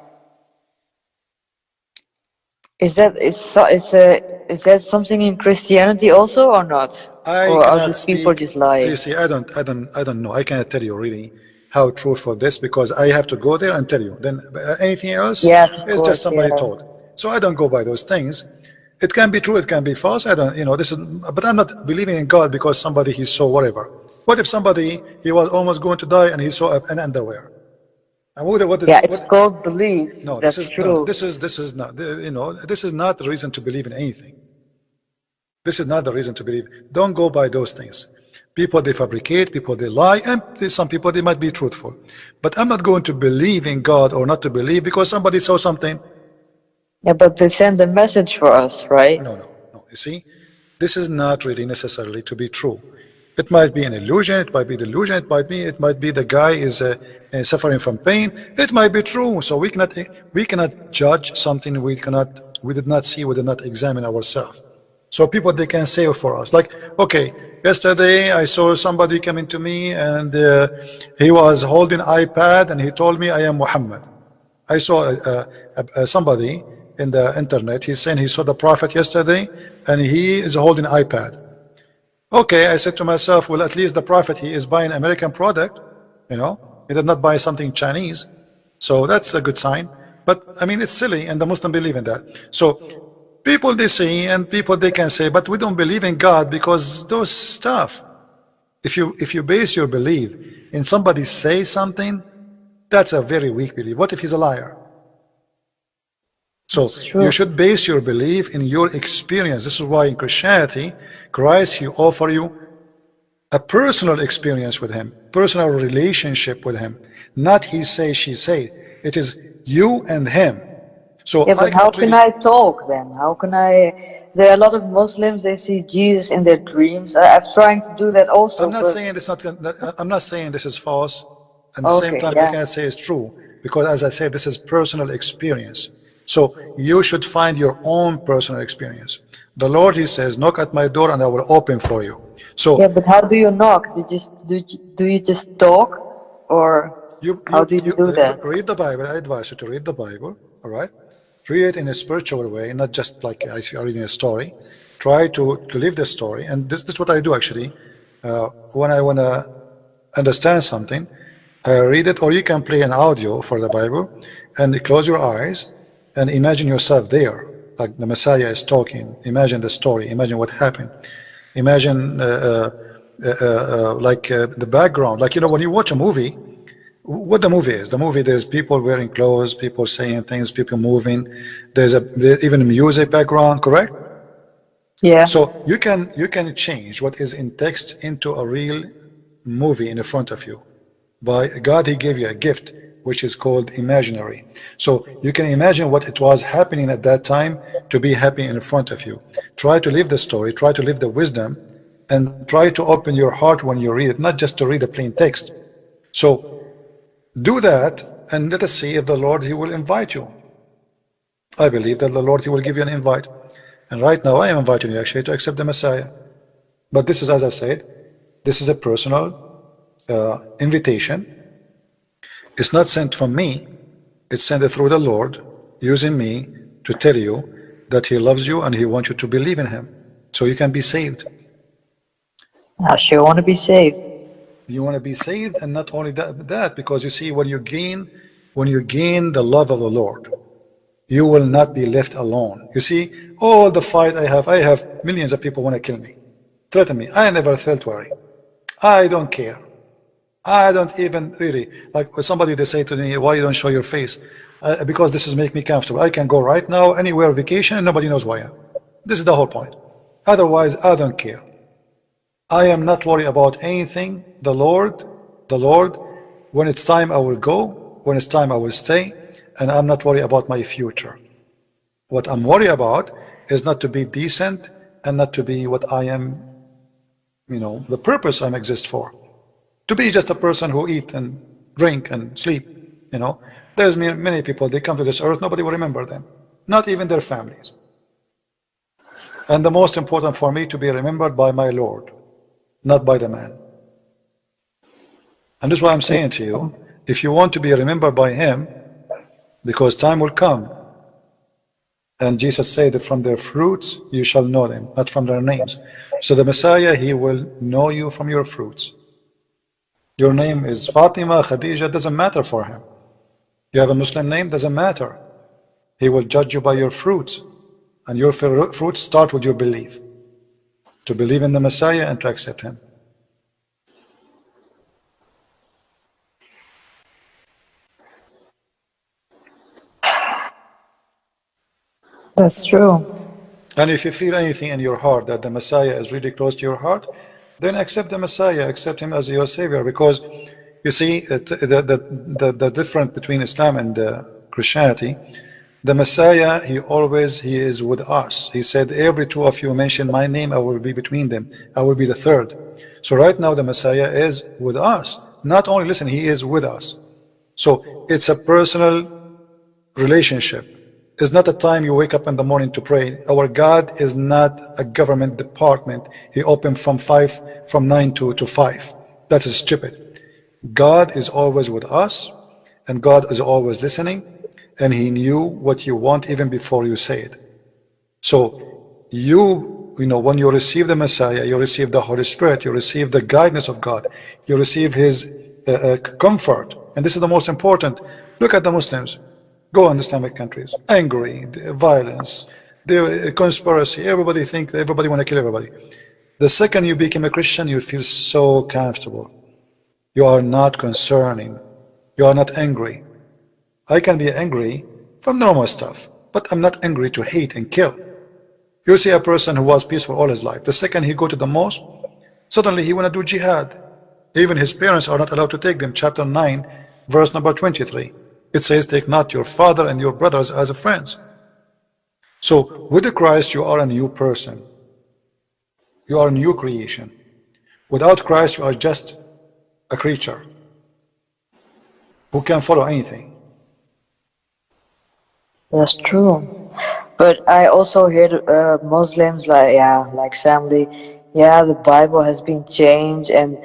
Is that something in Christianity also or not? I Or are cannot these people speak. just You lying? see, I don't know. I cannot tell you really how truthful this, because I have to go there and tell you. Then anything else Yes, of is just course. somebody Yeah. told. So I don't go by those things. It can be true, it can be false. I don't, this is, but I'm not believing in God because somebody he saw whatever. What if somebody he was almost going to die and he saw an underwear? And Yeah, it's called belief. no, That's true. this is not, this is not the reason to believe in anything. This is not the reason to believe. Don't go by those things. People they fabricate, people they lie, and some people they might be truthful. But I'm not going to believe in God or not to believe because somebody saw something. Yeah, but they send a message for us, right? No. You see, this is not really necessarily to be true. It might be an illusion. It might be delusion. It might be the guy is suffering from pain. It might be true. So we cannot judge something we did not see. We did not examine ourselves. So people they can say for us, like, okay, yesterday I saw somebody coming to me and he was holding iPad and he told me I am Muhammad. I saw somebody in the internet. He's saying he saw the Prophet yesterday and he is holding iPad. Okay, I said to myself, well, at least the Prophet he is buying American product. He did not buy something Chinese, so that's a good sign. But I mean, it's silly, and the Muslim believe in that. So people they say, and people they can say, but we don't believe in God because those stuff. If you base your belief in somebody say something, that's a very weak belief. What if he's a liar? So It's you true. should base your belief in your experience. This is why in Christianity, Christ he offer you a personal experience with him, personal relationship with him, not he say she say. It is you and him. So Yeah, I but how cannot can really. I talk then? How can I? There are a lot of Muslims, they see Jesus in their dreams. I'm trying to do that I'm also, not but saying this not. I'm not saying this is false. At the same okay, time, you yeah. can't say it's true because, as I said, this is personal experience. So you should find your own personal experience. The Lord, He says, "Knock at my door, and I will open for you." Yeah, So but how do you knock? Do you just talk, or how do you you do that? read the Bible. I advise you to read the Bible. All right, read it in a spiritual way, not just like if you're reading a story. Try to live the story, and this is what I do actually. When I want to understand something, read it, or you can play an audio for the Bible and close your eyes and imagine yourself there, like the Messiah is talking. Imagine the story, imagine what happened, imagine the background. Like, when you watch a movie, what the movie is. The movie, there's people wearing clothes, people saying things, people moving. There's even music background, correct? Yeah. So you can change what is in text into a real movie in front of you. By God, He gave you a gift which is called imaginary. So you can imagine what it was happening at that time to be happening in front of you. Try to live the story, try to live the wisdom, and try to open your heart when you read it, not just to read a plain text. So do that, and let us see if the Lord He will invite you. I believe that the Lord He will give you an invite. And right now I am inviting you actually to accept the Messiah. But this is, as I said, this is a personal invitation. It's not sent from me. It's sent through the Lord using me to tell you that He loves you and He wants you to believe in Him so you can be saved. I sure want to be saved. You want to be saved, and not only that, because you see, when you gain the love of the Lord, you will not be left alone. You see, all the fight I have millions of people want to kill me, threaten me. I never felt worry. I don't care. I don't even really like when somebody they say to me, "Why you don't show your face?" Because this is make me comfortable. I can go right now anywhere vacation and nobody knows who I am. This is the whole point. Otherwise, I don't care. I am not worried about anything. The Lord, when it's time I will go, when it's time I will stay, and I'm not worried about my future. What I'm worried about is not to be decent and not to be what I am, the purpose I exist for. To be just a person who eat and drink and sleep, There's many people, they come to this earth, nobody will remember them, not even their families. And the most important for me to be remembered by my Lord, not by the man. And this is why I'm saying to you, if you want to be remembered by Him, because time will come, and Jesus said that from their fruits you shall know them, not from their names. So the Messiah, He will know you from your fruits. Your name is Fatima, Khadija, doesn't matter for him. You have a Muslim name, doesn't matter. He will judge you by your fruits. And your fruits start with your belief. To believe in the Messiah and to accept him. That's true. And if you feel anything in your heart that the Messiah is really close to your heart, then accept the Messiah, accept him as your Savior. Because you see, the difference between Islam and Christianity, the Messiah, he is with us. He said, every two of you mention my name, I will be between them. I will be the third. So right now the Messiah is with us. Not only, listen, he is with us. So it's a personal relationship. It's not a time you wake up in the morning to pray. Our God is not a government department. He opened from 9 to 5. That is stupid. God is always with us, and God is always listening, and he knew what you want even before you say it. So you know, when you receive the Messiah, you receive the Holy Spirit, you receive the guidance of God, you receive his comfort. And this is the most important. Look at the Muslims. Go in Islamic countries, angry, the violence, the conspiracy, everybody want to kill everybody. The second you become a Christian, you feel so comfortable. You are not concerning. You are not angry. I can be angry from normal stuff, but I'm not angry to hate and kill. You see a person who was peaceful all his life. The second he go to the mosque, suddenly he want to do jihad. Even his parents are not allowed to take them. Chapter 9, verse number 23. It says, take not your father and your brothers as friends. So with the Christ, you are a new person. You are a new creation. Without Christ, you are just a creature who can follow anything. That's true. But I also hear Muslims like family, the Bible has been changed and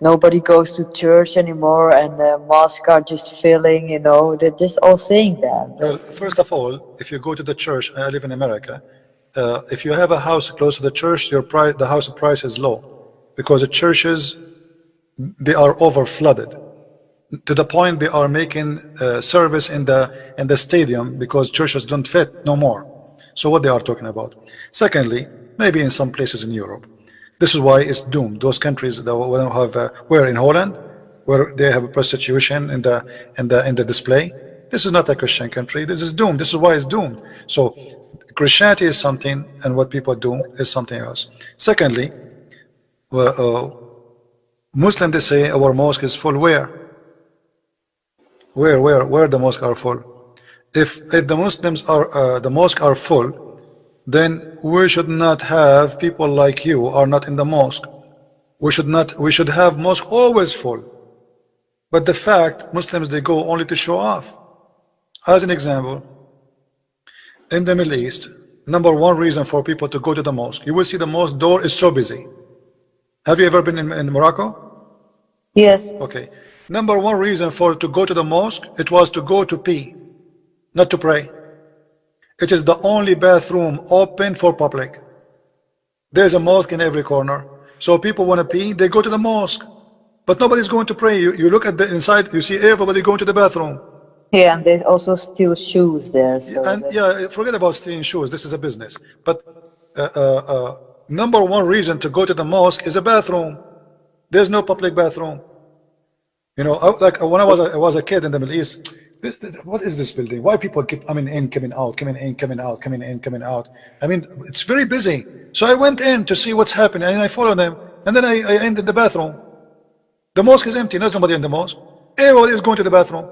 nobody goes to church anymore and the mosques are just filling, they're just all saying that. Well, first of all, if you go to the church, and I live in America, if you have a house close to the church, the house price is low, because the churches, they are over flooded to the point they are making service in the stadium because churches don't fit no more. So what they are talking about. Secondly, maybe in some places in Europe, this is why it's doomed. Those countries that have where in Holland, where they have prostitution in the display. This is not a Christian country. This is doomed. This is why it's doomed. So Christianity is something, and what people do is something else. Secondly, Muslims, they say our mosque is full. Where the mosques are full? If the Muslims are the mosques are full, then we should not have people like you are not in the mosque. We should have mosque always full. But the fact Muslims, they go only to show off. As an example, in the Middle East, number one reason for people to go to the mosque, you will see the mosque door is so busy. Have you ever been in Morocco? Yes. Okay. Number one reason for to go to the mosque, it was to go to pee, not to pray. It is the only bathroom open for public. There's a mosque in every corner. So people want to pee, they go to the mosque. But nobody's going to pray. You look at the inside, you see everybody going to the bathroom. Yeah, and they also steal shoes there. So And yeah, forget about stealing shoes. This is a business. But number one reason to go to the mosque is a bathroom. There's no public bathroom. You know, like when I was a kid in the Middle East, what is this building? Why people keep coming in, coming out, coming in, coming out, coming in, coming out? I mean, it's very busy. So I went in to see what's happening, and I followed them, and then I ended the bathroom. The mosque is empty. There's nobody in the mosque. Everybody is going to the bathroom.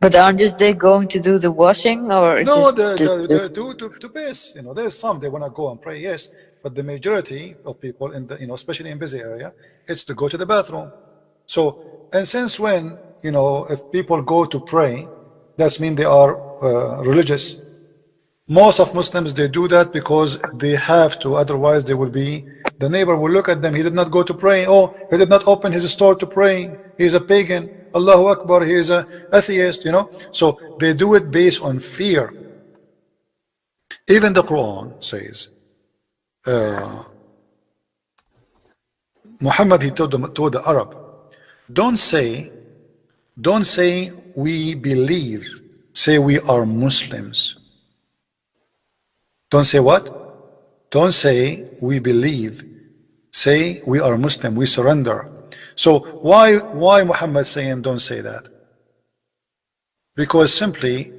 But aren't just they going to do the washing or No, to piss. You know, there's some they want to go and pray, yes, but the majority of people in the, especially in busy area, it's to go to the bathroom. So, and since when, if people go to pray, that means they are religious. Most of Muslims, they do that because they have to, otherwise they will be, the neighbor will look at them, he did not go to pray, oh, he did not open his store to pray, he is a pagan, Allahu Akbar, he is an atheist, So they do it based on fear. Even the Quran says, Muhammad, he told the Arab, Don't say, don't say we believe. Say we are Muslims. Don't say what? Don't say we believe. Say we are Muslim, we surrender. So why Muhammad saying don't say that? Because simply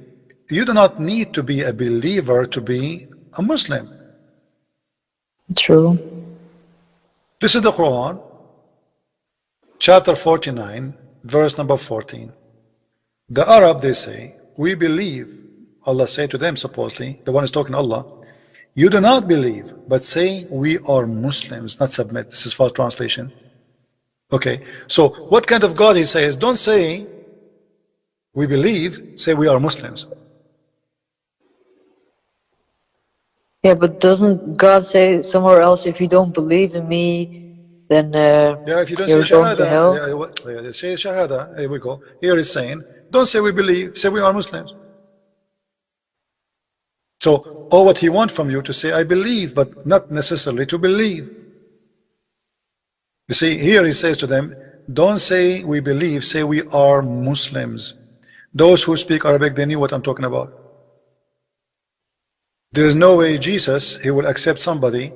you do not need to be a believer to be a Muslim. True. This is the Quran, chapter 49, verse number 14. The Arab, they say, we believe. Allah say to them, supposedly, the one is talking to Allah, you do not believe, but say we are Muslims, not submit. This is false translation. Okay, so what kind of God he says? Don't say we believe, say we are Muslims. Yeah, but doesn't God say somewhere else, if you don't believe in me, then Yeah, if you don't say you're going to Shahada, hell? say Shahada, here we go. Here is saying, don't say we believe, say we are Muslims. So, all what he wants from you to say, I believe, but not necessarily to believe. You see, here he says to them, don't say we believe, say we are Muslims. Those who speak Arabic, they knew what I'm talking about. There is no way Jesus, he will accept somebody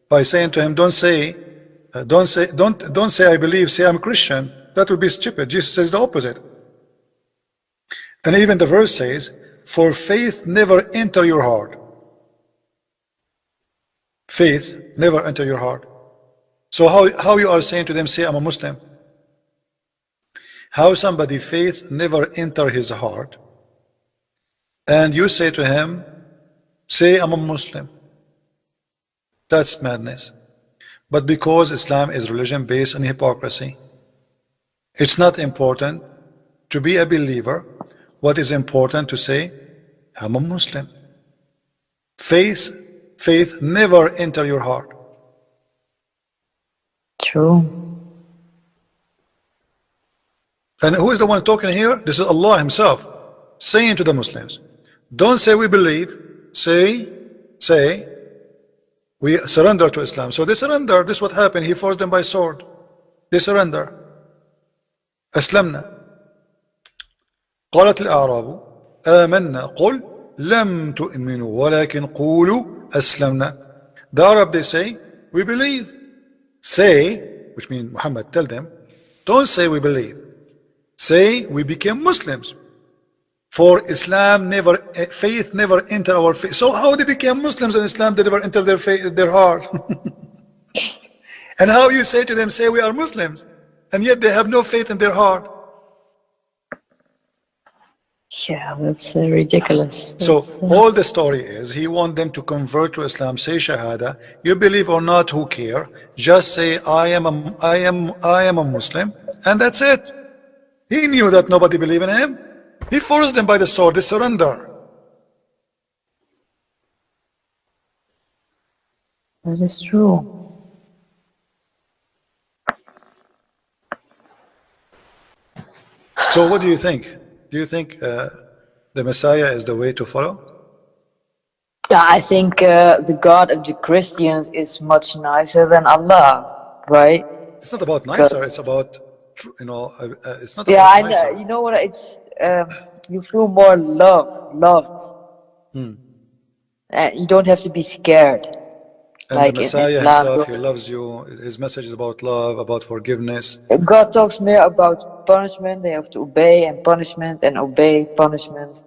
by saying to him, don't say I believe, say I'm Christian. That would be stupid. Jesus says the opposite. And even the verse says, for faith never enter your heart. Faith never enter your heart. So how you are saying to them, say I'm a Muslim? How somebody faith never enter his heart, and you say to him, say I'm a Muslim? That's madness. But because Islam is religion based on hypocrisy, it's not important to be a believer. What is important to say, I'm a Muslim. Faith never enter your heart. True. And who is the one talking here? This is Allah himself saying to the Muslims, don't say we believe, say we surrender to Islam. So they surrender. This is what happened. He forced them by sword. They surrender. أسلمنا. قالت الأعراب آمنا قل لم تؤمنوا ولكن قولوا أسلمنا. The Arab, they say, we believe. Say, which means Muhammad, tell them, don't say we believe. Say we became Muslims. For Islam never, faith never entered our faith. So how they became Muslims and Islam they never entered their faith, their heart? And how you say to them, say we are Muslims, and yet they have no faith in their heart? Yeah, that's ridiculous. So That's, all the story is, he want them to convert to Islam, say Shahada. You believe or not, who care? Just say I am a Muslim, and that's it. He knew that nobody believed in him. He forced them by the sword. They surrender. that is true. So what do you think? Do you think the Messiah is the way to follow? Yeah, I think the God of the Christians is much nicer than Allah, right? It's not about nicer. It's about, you know, it's not Yeah, about I know. nicer. You know what? It's you feel more loved. And you don't have to be scared. And the Like in Messiah Islam, himself, he loves you. His message is about love, about forgiveness. God talks more about punishment. They have to obey and punishment and obey punishment.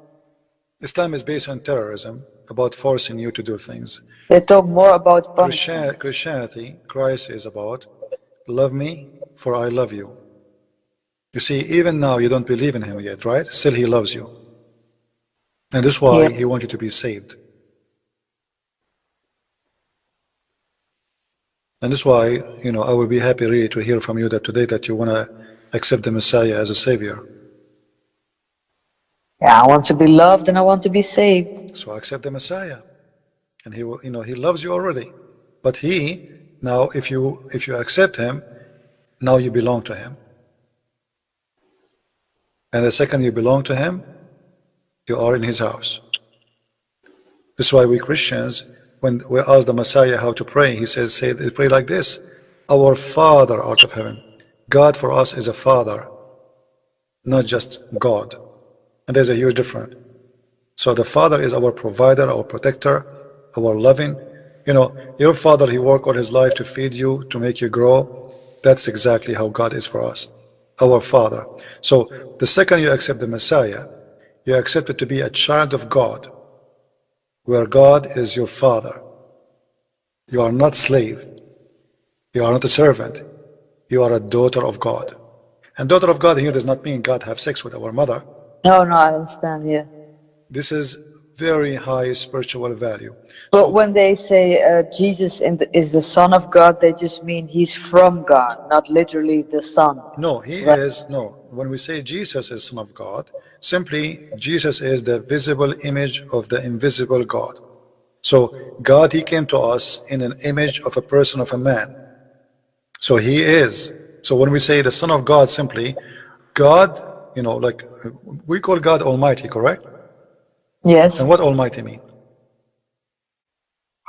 Islam is based on terrorism, about forcing you to do things. They talk more about punishment. Christianity, Christ is about love me, for I love you. You see, even now you don't believe in him yet, right? Still he loves you. And that's why Yeah. he wants you to be saved. And that's why, you know, I will be happy really to hear from you that today that you want to accept the Messiah as a savior. Yeah, I want to be loved and I want to be saved. So accept the Messiah. And he will, you know, he loves you already. But he, now if you accept him, now you belong to him. And the second you belong to him, you are in his house. That's why we Christians, when we ask the Messiah how to pray, he says, pray like this: Our Father art of heaven, God for us is a father, not just God. And there's a huge difference. So the father is our provider, our protector, our loving. Your father, he worked all his life to feed you, to make you grow. That's exactly how God is for us, our father. So the second you accept the Messiah, you accept it to be a child of God, where God is your father. You are not slave. You are not a servant. You are a daughter of God. And daughter of God here does not mean God have sex with our mother. No, no, I understand. Yeah. This is very high spiritual value. But So when they say is the Son of God, they just mean he's from God, not literally the Son, no, he right? is, no, when we say Jesus is Son of God, simply Jesus is the visible image of the invisible God. So God, he came to us in an image of a person, of a man. So he is. So when we say the Son of God, simply God, like we call God Almighty, correct? Yes. And what Almighty mean?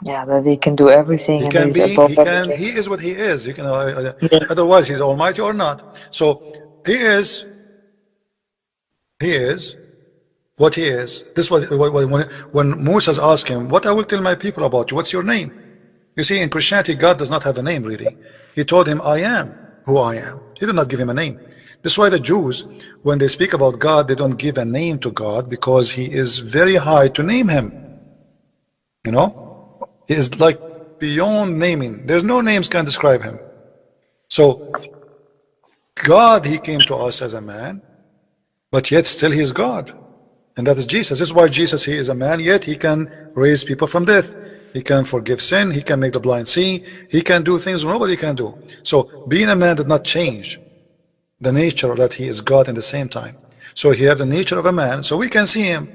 Yeah, that he can do everything He and can he's be, above he everything. is what he is. Yeah. Otherwise he's Almighty or not. So he is what he is. This was when Moses asked him, what I will tell my people about you, what's your name? You see, in Christianity, God does not have a name really. He told him, I am who I am. He did not give him a name. That's why the Jews, when they speak about God, they don't give a name to God, because he is very high to name him. He is like beyond naming. There's no names can describe him. So God, he came to us as a man, but yet still he is God. And that is Jesus. This is why Jesus, he is a man, yet he can raise people from death. He can forgive sin. He can make the blind see. He can do things nobody can do. So being a man did not change the nature that he is God in the same time. So he has the nature of a man, so we can see him.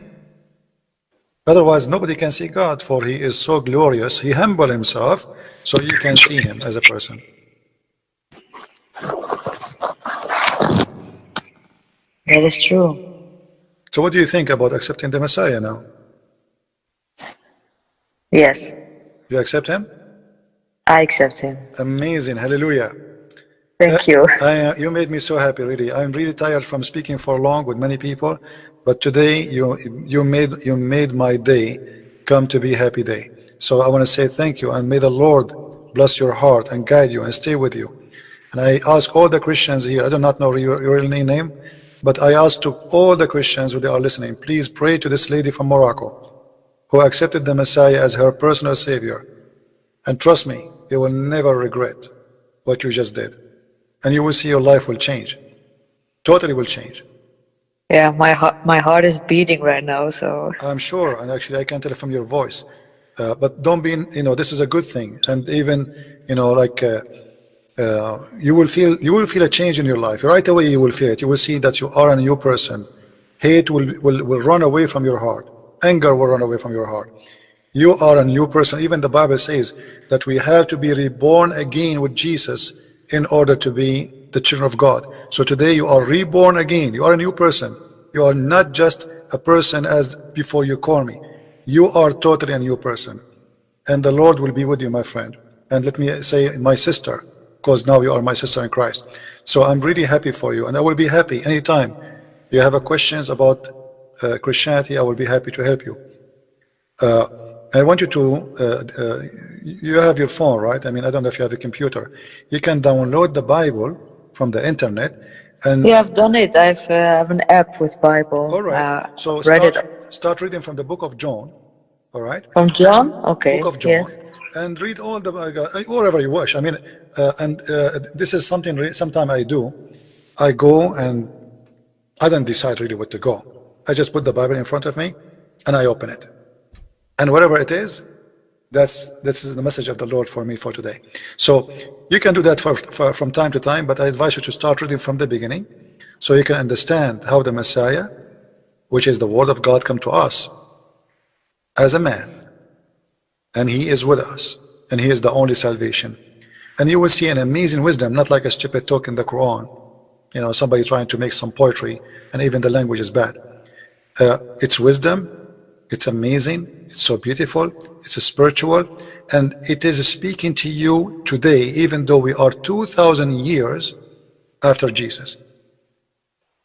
Otherwise, nobody can see God, for he is so glorious. He humbled himself, so you can see him as a person. That is true. So what do you think about accepting the Messiah now? Yes, You accept him? I accept him. Amazing. Hallelujah. Thank you. You made me so happy, really. I'm really tired from speaking for long with many people, but today you made my day come to be a happy day. So I want to say thank you, and may the Lord bless your heart and guide you and stay with you. And I ask all the Christians here, I do not know your real name, but I ask to all the Christians who they are listening, please pray to this lady from Morocco who accepted the Messiah as her personal savior. And trust me, you will never regret what you just did. And you will see your life will change. Totally will change. Yeah, my heart is beating right now, so I'm sure, and actually I can tell it from your voice. But don't be, this is a good thing. And even, like you will feel a change in your life. Right away you will feel it. You will see that you are a new person. Hate will run away from your heart. Anger will run away from your heart. You are a new person. Even the Bible says that we have to be reborn again with Jesus in order to be the children of God. So today you are reborn again. You are a new person. You are not just a person as before you call me. You are totally a new person. And the Lord will be with you, my friend. And let me say my sister, because now you are my sister in Christ. So I'm really happy for you, and I will be happy anytime you have questions about Christianity. I will be happy to help you. I want you to, you have your phone, right? I mean, I don't know if you have a computer. You can download the Bible from the internet, and yeah, I've done it. I have an app with Bible. all right. So Read it start reading from the book of John, all right? from John. Book Okay. of John, Yes. and read all the wherever you wish. I mean, and this is something. Sometime I do. I go and I don't decide really what to go. I just put the Bible in front of me, and I open it, and whatever it is, this is the message of the Lord for me for today. So you can do that from time to time, but I advise you to start reading from the beginning, so you can understand how the Messiah, which is the Word of God, come to us as a man, and he is with us, and he is the only salvation. And you will see an amazing wisdom, not like a stupid talk in the Quran, somebody trying to make some poetry, and even the language is bad. It's wisdom, it's amazing, it's so beautiful, it's spiritual, and it is speaking to you today, even though we are 2,000 years after Jesus.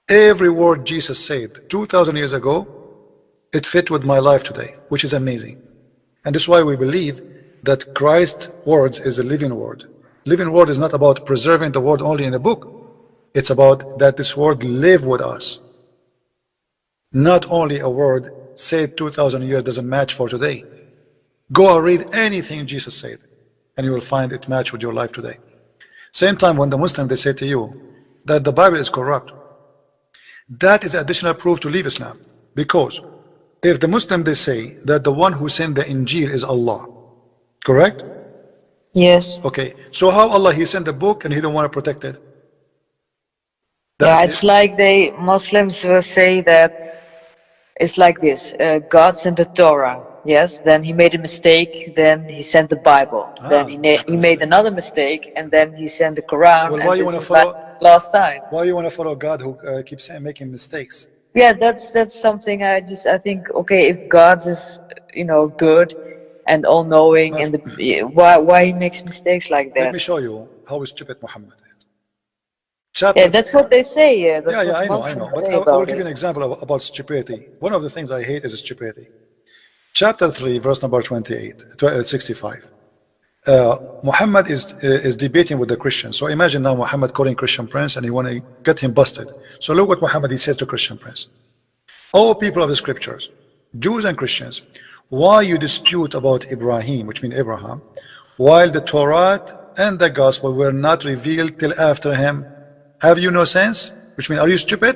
Every word Jesus said 2,000 years ago, it fit with my life today, which is amazing. And this is why we believe that Christ's words is a living word. Living word is not about preserving the word only in a book. It's about that this word live with us. Not only a word said 2,000 years doesn't match for today. Go and read anything Jesus said, and you will find it match with your life today. Same time when the Muslim they say to you that the Bible is corrupt, that is additional proof to leave Islam. Because if the Muslim they say that the one who sent the Injil is Allah, correct? Yes. Okay, so how Allah he sent the book and he don't want to protect it? Yeah, it's like they Muslims will say that it's like this. God sent the Torah. Yes. Then he made a mistake. Then he sent the Bible. Then he made another mistake, and then he sent the Quran. Well, and why you this want to is follow? like last time. Why you want to follow God who keeps making mistakes? Yeah, that's something I think. Okay, if God is good and all knowing, and why he makes mistakes like Let that? me show you how stupid Muhammad is. Yeah, that's what they say. Yeah, that's what I Muslims know. But say I will about give you it. an example about stupidity. One of the things I hate is stupidity. Chapter 3, verse number 65. Muhammad is debating with the Christians. So imagine now Muhammad calling Christian Prince and you want to get him busted. So look what Muhammad he says to Christian Prince. O people of the scriptures, Jews and Christians, why you dispute about Ibrahim, which means Abraham, while the Torah and the gospel were not revealed till after him? Have you no sense? Which means, are you stupid?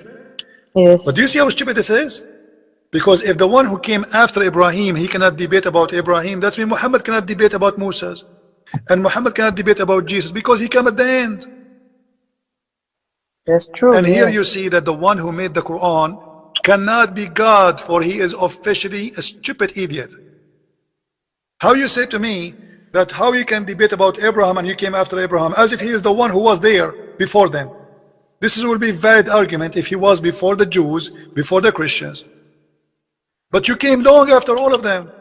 Yes. But do you see how stupid this is? Because if the one who came after Ibrahim, he cannot debate about Ibrahim, that's mean Muhammad cannot debate about Moses. And Muhammad cannot debate about Jesus because he came at the end. That's true. And here yes. you see that the one who made the Quran cannot be God, for he is officially a stupid idiot. How you say to me that how you can debate about Abraham and you came after Abraham as if he is the one who was there before them? This will be a valid argument if he was before the Jews, before the Christians. But you came long after all of them.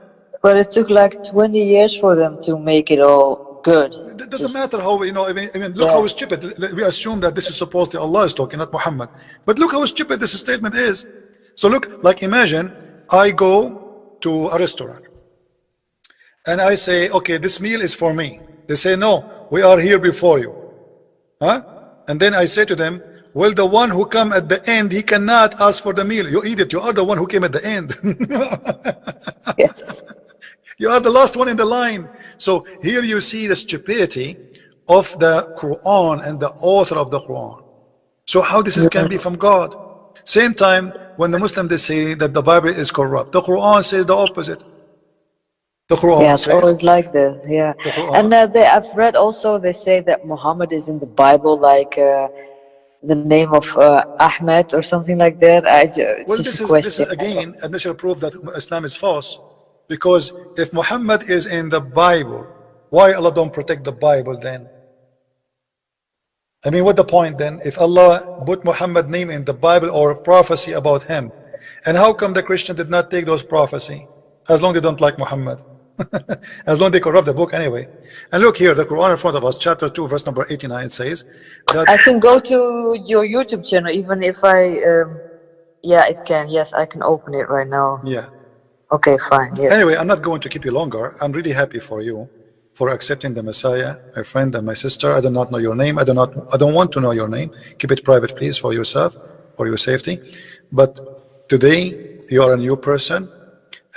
But it took like 20 years for them to make it all good. It doesn't matter how, I mean, look how stupid. We assume that this is supposedly Allah is talking, not Muhammad. But look how stupid this statement is. So look, like imagine I go to a restaurant and I say, okay, this meal is for me. They say, no, we are here before you. Huh? And then I say to them, well, the one who come at the end, he cannot ask for the meal. You idiot, you are the one who came at the end. Yes. You are the last one in the line. So here you see the stupidity of the Quran and the author of the Quran. So how this can be from God? Same time when the Muslims they say that the Bible is corrupt, the Quran says the opposite. The Quran says, always like that. Yeah, and I've read also they say that Muhammad is in the Bible like the name of Ahmed or something like that. It's well, just this is again initial proof that Islam is false, because if Muhammad is in the Bible, why Allah don't protect the Bible then? I mean, what the point then? If Allah put Muhammad name in the Bible or prophecy about him, and how come the Christian did not take those prophecy? As long as they don't like Muhammad. As long as they corrupt the book anyway. And look here, the Quran in front of us, chapter 2, verse number 89, it says that I can go to your YouTube channel even if I yeah, it can. Yes, I can open it right now. Yeah. Okay, fine. Yes. Anyway, I'm not going to keep you longer. I'm really happy for you for accepting the Messiah, my friend and my sister. I do not know your name. I don't want to know your name. Keep it private, please, for yourself, for your safety. But today you are a new person.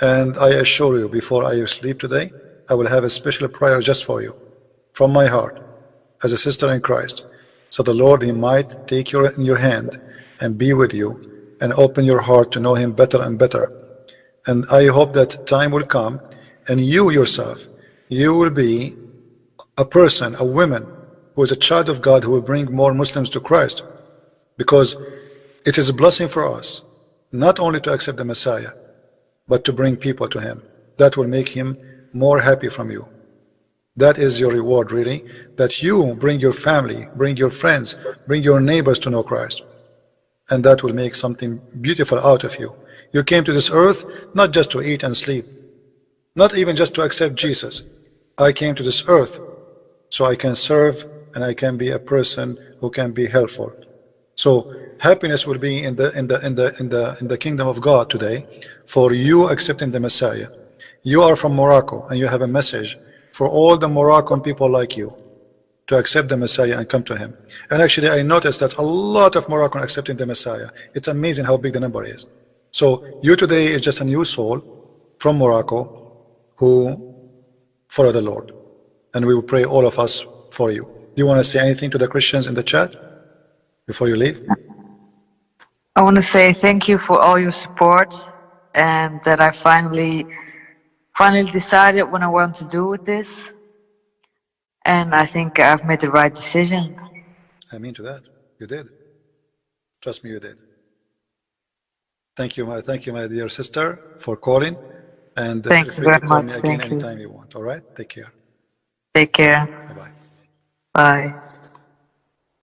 And I assure you, before I sleep today, I will have a special prayer just for you, from my heart, as a sister in Christ. So the Lord, He might take you in your hand and be with you and open your heart to know Him better and better. And I hope that time will come and you yourself, you will be a person, a woman, who is a child of God who will bring more Muslims to Christ. Because it is a blessing for us, not only to accept the Messiah, but to bring people to him. That will make him more happy from you. That is your reward, really, that you bring your family, bring your friends, bring your neighbors to know Christ. And that will make something beautiful out of you. You came to this earth not just to eat and sleep, not even just to accept Jesus. I came to this earth so I can serve and I can be a person who can be helpful. So happiness will be in the kingdom of God today for you accepting the Messiah. You are from Morocco and you have a message for all the Moroccan people like you to accept the Messiah and come to him. And actually I noticed that a lot of Moroccan accepting the Messiah. It's amazing how big the number is. So you today is just a new soul from Morocco who follow the Lord. And we will pray all of us for you. Do you want to say anything to the Christians in the chat before you leave? I want to say thank you for all your support, and that I finally decided what I want to do with this, and I think I've made the right decision. I mean to that. You did. Trust me, you did. Thank you, my dear sister, for calling. And Thank feel you free very to call much. me again Thank you. anytime you want. All right? Take care. Take care. Bye bye. Bye.